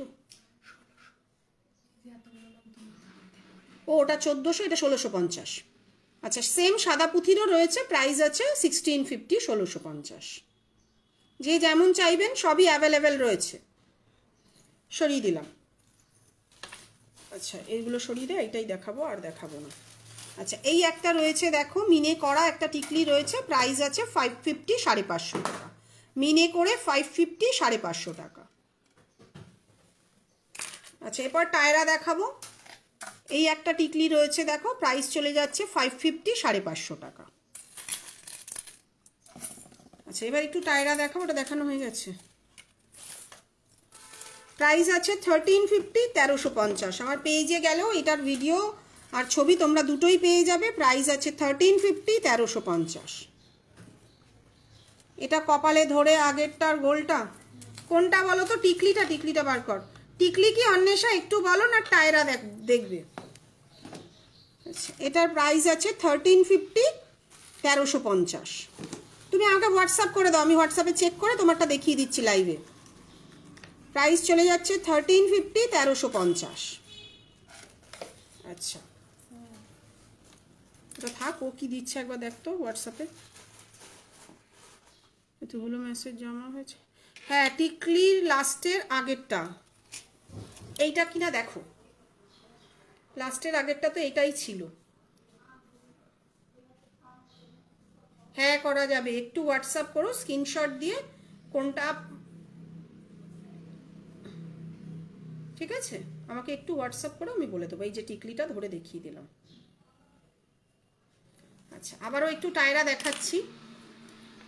ও, ওটা 1400, এটা 1650। আচ্ছা, সেম সাদা পুঁথিরও রয়েছে, প্রাইস আছে 1650, 1650। যে যেমন চাইবেন সবই অ্যাভেলেবেল রয়েছে। সরিয়ে দিলাম। আচ্ছা এইগুলো সরিয়ে দে, এইটাই দেখাবো, আর দেখাবো না। আচ্ছা এই একটা রয়েছে দেখো, মিনে করা একটা টিকলি রয়েছে, প্রাইস আছে 550, 550 টাকা। মিনে করে 550, 550 টাকা। আচ্ছা এরপর টায়রা দেখাবো। এই একটা টিকলি রয়েছে দেখো, প্রাইস চলে যাচ্ছে 550, 550 টাকা। আচ্ছা এবার একটু টায়রা দেখাবো, ওটা দেখানো হয়ে গেছে। প্রাইস আছে 1350, 1350। আমার পেজে গেলেও এটার ভিডিও আর ছবি তোমরা দুটোই পেয়ে যাবে। প্রাইস আছে 1350, 1350। এটা কপালে ধরে আগেরটার গোলটা কোনটা বলো তো? টিকলিটা, টিকলিটা বার কর। টিকলি কি অন্বেষা একটু বলো না, টায়রা দেখবে। আচ্ছা এটার প্রাইস আছে 1350, 1350। তুমি আমাকে হোয়াটসঅ্যাপ করে দাও, আমি হোয়াটসঅ্যাপে চেক করে তোমারটা দেখিয়ে দিচ্ছি লাইভে। প্রাইস চলে যাচ্ছে 1350, 1350। আচ্ছা এটা থাক, ও কি দিচ্ছে একবার দেখতো হোয়াটসঅ্যাপে। এতগুলো মেসেজ জমা হয়েছে। হ্যাঁ টিকলির লাস্টের আগেরটা এইটা কিনা দেখো, লাস্টের আগেরটা তো এটাই ছিল। হ্যাঁ করা যাবে, একটু হোয়াটসঅ্যাপ করো স্ক্রিনশট দিয়ে কোনটা, ঠিক আছে? আমাকে একটু হোয়াটসঅ্যাপ করো, আমি বলে দেবো। এই যে টিকলিটা ধরে দেখিয়ে দিলাম। আচ্ছা আবারও একটু টায়রা দেখাচ্ছি।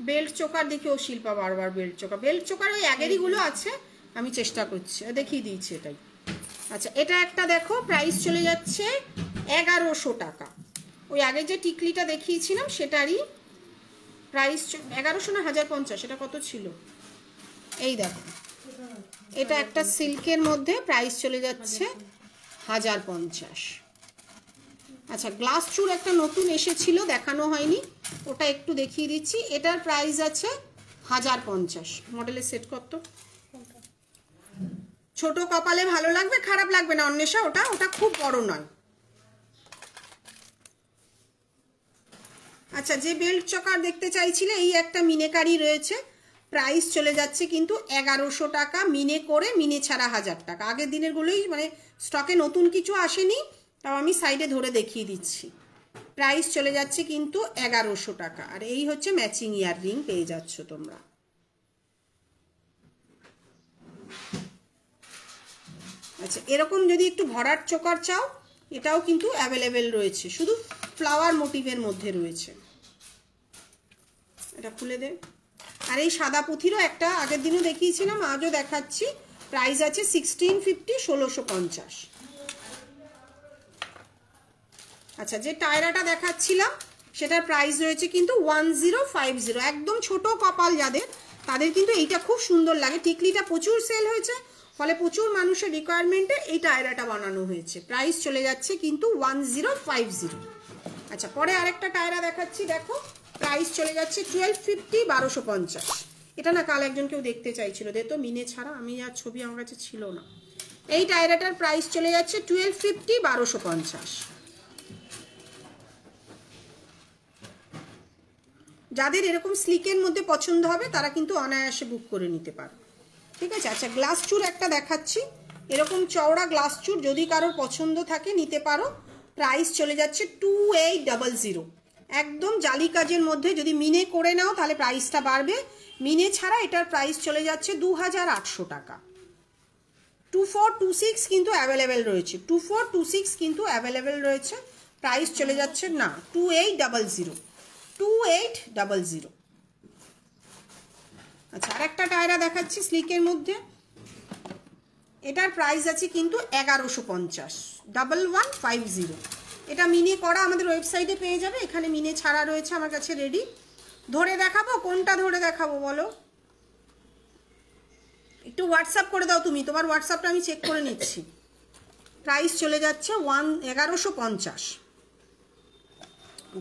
বেল্ট চোকার দেখি, ও শিল্পা বারবার বেল্ট চোকার, বেল্ট চোকার ওই আগেরইগুলো আছে, আমি চেষ্টা করছি, দেখিয়ে দিয়েছি এটাই। আচ্ছা এটা একটা দেখো, প্রাইস চলে যাচ্ছে 1100 টাকা। ওই আগে যে টিকলিটা দেখিয়েছিলাম সেটারই প্রাইস 1100 না 1050, এটা কত ছিল? এই দেখো এটা একটা সিল্কের মধ্যে, প্রাইস চলে যাচ্ছে 1050। আচ্ছা গ্লাস চুর একটা নতুন এসেছিল, দেখানো হয়নি, ওটা একটু দেখিয়ে দিচ্ছি। এটার প্রাইস আছে 1050। মডেলের সেট কত? ছোট কপালে ভালো লাগবে, খারাপ লাগবে না অন্বেষা, ওটা ওটা খুব বড় নয়। আচ্ছা যে বেল্ট চকার দেখতে চাইছিলে, এই একটা মিনেকারি রয়েছে, প্রাইস চলে যাচ্ছে কিন্তু 1100 টাকা। মিনে করে, মিনে ছাড়া 1000 টাকা। আগের দিনেরগুলোই মানে স্টকে নতুন কিছু আসেনি, তাও আমি সাইডে ধরে দেখিয়ে দিচ্ছি। প্রাইস চলে যাচ্ছে কিন্তু 1100 টাকা। আর এই হচ্ছে ম্যাচিং ইয়াররিং পেয়ে যাচ্ছ তোমরা। আচ্ছা এরকম যদি একটু ভরাট চোকার চাও, এটাও কিন্তু অ্যাভেলেবেল রয়েছে, শুধু ফ্লাওয়ার মোটিভের মধ্যে রয়েছে। এটা খুলে দে। আর এই সাদা পুঁথিরও একটা আগের দিনও দেখিয়েছিলাম, আজও দেখাচ্ছি। প্রাইস আছে 1650, 1650। আচ্ছা যে টায়রাটা দেখাচ্ছিলাম সেটার প্রাইস রয়েছে কিন্তু 1050। একদম ছোট কপাল যাদের, তাদের কিন্তু এইটা খুব সুন্দর লাগে। টিকলিটা প্রচুর সেল হয়েছে, ফলে প্রচুর মানুষের রিকোয়ারমেন্টে এই টায়রাটা বানানো হয়েছে। প্রাইস চলে যাচ্ছে কিন্তু 1050। আচ্ছা পরে আরেকটা টায়রা দেখাচ্ছি, দেখো প্রাইস চলে যাচ্ছে 1250, 1250। এটা না কাল একজন কেউ দেখতে চাইছিল, দে তো মিনে ছাড়া, আমি আর ছবি আমার কাছে ছিল না। এই টায়রাটার প্রাইস চলে যাচ্ছে 1250, 1250। যাদের এরকম স্লিকের মধ্যে পছন্দ হবে তারা কিন্তু অনায়াসে বুক করে নিতে পারে, ঠিক আছে? আচ্ছা গ্লাস চুর একটা দেখাচ্ছি, এরকম চওড়া গ্লাস চুর যদি কারোর পছন্দ থাকে নিতে পারো। প্রাইস চলে যাচ্ছে 2800। একদম জালি কাজের মধ্যে, যদি মিনে করে নাও তাহলে প্রাইসটা বাড়বে, মিনে ছাড়া এটার প্রাইস চলে যাচ্ছে 2800 টাকা। 2426 কিন্তু অ্যাভেলেবেল রয়েছে, 2426 কিন্তু অ্যাভেলেবেল রয়েছে। প্রাইস চলে যাচ্ছে না 2800, 2800। আচ্ছা আরেকটা টায়রা দেখাচ্ছি স্লিকের মধ্যে, এটার প্রাইস আছে কিন্তু 1150, 1150। এটা মিনে করা, আমাদের ওয়েবসাইটে পেয়ে যাবে। এখানে মিনে ছাড়া রয়েছে আমার কাছে রেডি। ধরে দেখাবো, কোনটা ধরে দেখাবো বলো? একটু হোয়াটসঅ্যাপ করে দাও তুমি, তোমার হোয়াটসঅ্যাপটা আমি চেক করে নিচ্ছি। প্রাইস চলে যাচ্ছে 1150।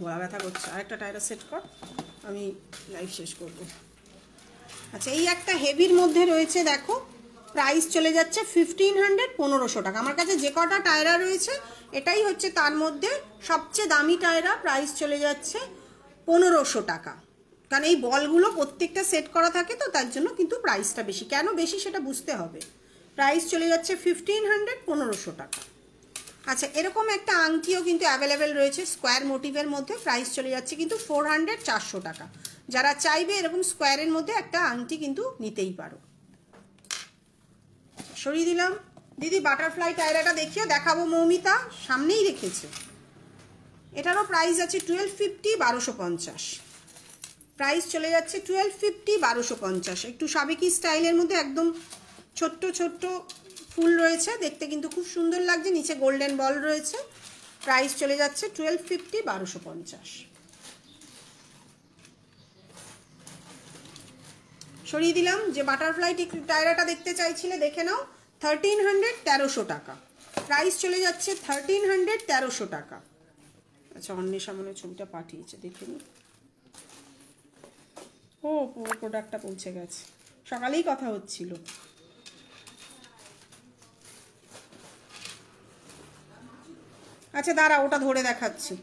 গলা ব্যথা করছে, আরেকটা টায়রা সেট কর, আমি লাইভ শেষ করব। আচ্ছা এই একটা হেভির মধ্যে রয়েছে দেখো, প্রাইস চলে যাচ্ছে 1500, 1500 টাকা। আমার কাছে যে কটা টায়রা রয়েছে এটাই হচ্ছে তার মধ্যে সবচেয়ে দামি টায়রা। প্রাইস চলে যাচ্ছে 1500 টাকা, কারণ এই বলগুলো প্রত্যেকটা সেট করা থাকে তো, তার জন্য কিন্তু প্রাইসটা বেশি। কেন বেশি সেটা বুঝতে হবে। প্রাইস চলে যাচ্ছে 1500, 1500 টাকা। আচ্ছা, এরকম একটা আংটিও কিন্তু অ্যাভেলেবেল রয়েছে স্কোয়ার মোটিভের মধ্যে, প্রাইস চলে যাচ্ছে কিন্তু 400, 400 টাকা। যারা চাইবে এরকম স্কোয়ারের মধ্যে একটা আংটি কিন্তু নিতেই পারো। সরিয়ে দিলাম। দিদি বাটারফ্লাই টায়রাটা দেখিও, দেখাবো মৌমিতা, সামনেই রেখেছে। এটারও প্রাইস আছে 1250, 1250। প্রাইস চলে যাচ্ছে 1250, 1250। একটু সাবেকি স্টাইলের মধ্যে একদম ছোট্ট ছোট্ট ফুল রয়েছে, দেখতে কিন্তু খুব সুন্দর লাগছে, নিচে গোল্ডেন বল রয়েছে। প্রাইস চলে যাচ্ছে 1250, 1250। সরিয়ে দিলাম। যে বাটারফ্লাই টায়রাটা দেখতে চাইছিলে দেখে নাও, 1300, 1300 টাকা। প্রাইস চলে যাচ্ছে 1300, 1300 টাকা। আচ্ছা, অন্যের সামনে ছবিটা পাঠিয়েছে, দেখে নি। ও, পুরো প্রোডাক্টটা পৌঁছে গেছে, সকালেই কথা হচ্ছিল। আচ্ছা দাঁড়া, ওটা ধরে দেখাচ্ছি।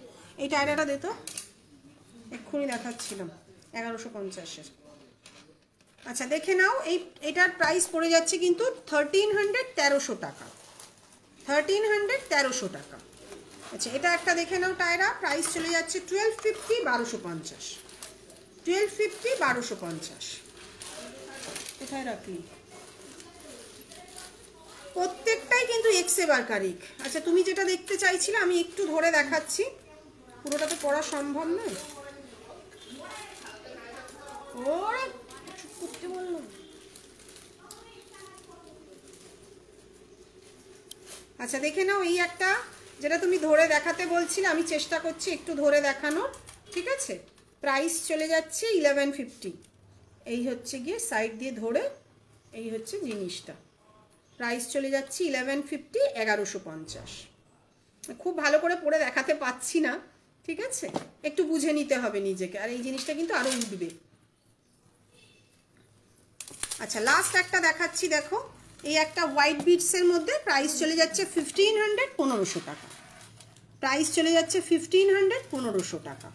এই টায়রাটা দে তো, এক্ষুনি দেখাচ্ছিলাম 1150-এর। আচ্ছা দেখে নাও, এটার প্রাইস পড়ে যাচ্ছে কিন্তু 1300, 1300 টাকা। 1300, 1300 টাকা। আচ্ছা, এটা একটা দেখে নাও টায়রা, প্রাইস চলে যাচ্ছে 1250, 1250। 1250, 1250। কোথায় রাখলি? প্রত্যেকটাই কিন্তু এক্সে বারকারিক। আচ্ছা, তুমি যেটা দেখতে চাইছিলে আমি একটু ধরে দেখাচ্ছি, পুরোটা তো পড়া সম্ভব নয়। ওরে চুপ করতে বললাম। আচ্ছা দেখে নাও, এই একটা যেটা তুমি ধরে দেখাতে বলছিলে, আমি চেষ্টা করছি একটু ধরে দেখানোর, ঠিক আছে। প্রাইস চলে যাচ্ছে 1150। এই হচ্ছে গিয়ে সাইড দিয়ে ধরে, এই হচ্ছে জিনিসটা। প্রাইস চলে যাচ্ছে 1150, 1150। খুব ভালো করে পরে দেখাতে পাচ্ছি না, ঠিক আছে, একটু বুঝে নিতে হবে নিজেকে। আর এই জিনিসটা কিন্তু আরো উঠবে। আচ্ছা, লাস্ট একটা দেখাচ্ছি, দেখো এই একটা হোয়াইট বিটসের মধ্যে, প্রাইস চলে যাচ্ছে 1500, 1500 টাকা। প্রাইস চলে যাচ্ছে 1500, 1500 টাকা।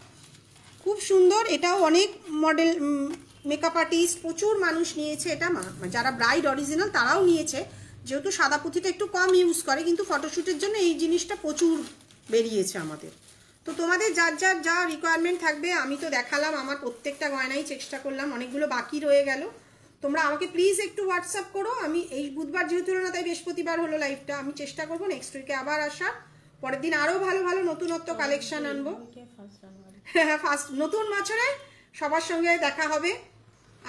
খুব সুন্দর, এটাও অনেক মডেল মেকআপ আর্টিস্ট প্রচুর মানুষ নিয়েছে এটা, যারা ব্রাইড অরিজিনাল তারাও নিয়েছে, যেহেতু সাদা পুঁথিটা একটু কম ইউজ করে, কিন্তু ফটোশ্যুটের জন্য এই জিনিসটা প্রচুর বেরিয়েছে আমাদের। তো তোমাদের যার যার যা রিকোয়ারমেন্ট থাকবে, আমি তো দেখালাম আমার প্রত্যেকটা গয়নাই চেষ্টা করলাম, অনেকগুলো বাকি রয়ে গেল। তোমরা আমাকে প্লিজ একটু হোয়াটসঅ্যাপ করো। আমি এই বুধবার যেহেতু হলো না, তাই বৃহস্পতিবার হলো লাইভটা, আমি চেষ্টা করবো নেক্সট উইকে আবার আসা, পরের দিন আরো ভালো ভালো নতুনত্ব কালেকশন আনবো। হ্যাঁ, ফার্স্ট নতুন বছরে সবার সঙ্গে দেখা হবে।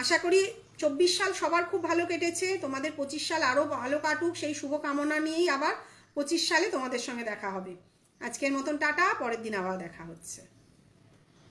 আশা করি 24 সাল সবার খুব ভালো কেটেছে, তোমাদের 25 সাল আরো ভালো কাটুক, সেই শুভকামনা নিয়েই আবার 25 সালে তোমাদের সঙ্গে দেখা হবে। আজকের মতন টাটা, পরের দিন আবার দেখা হচ্ছে।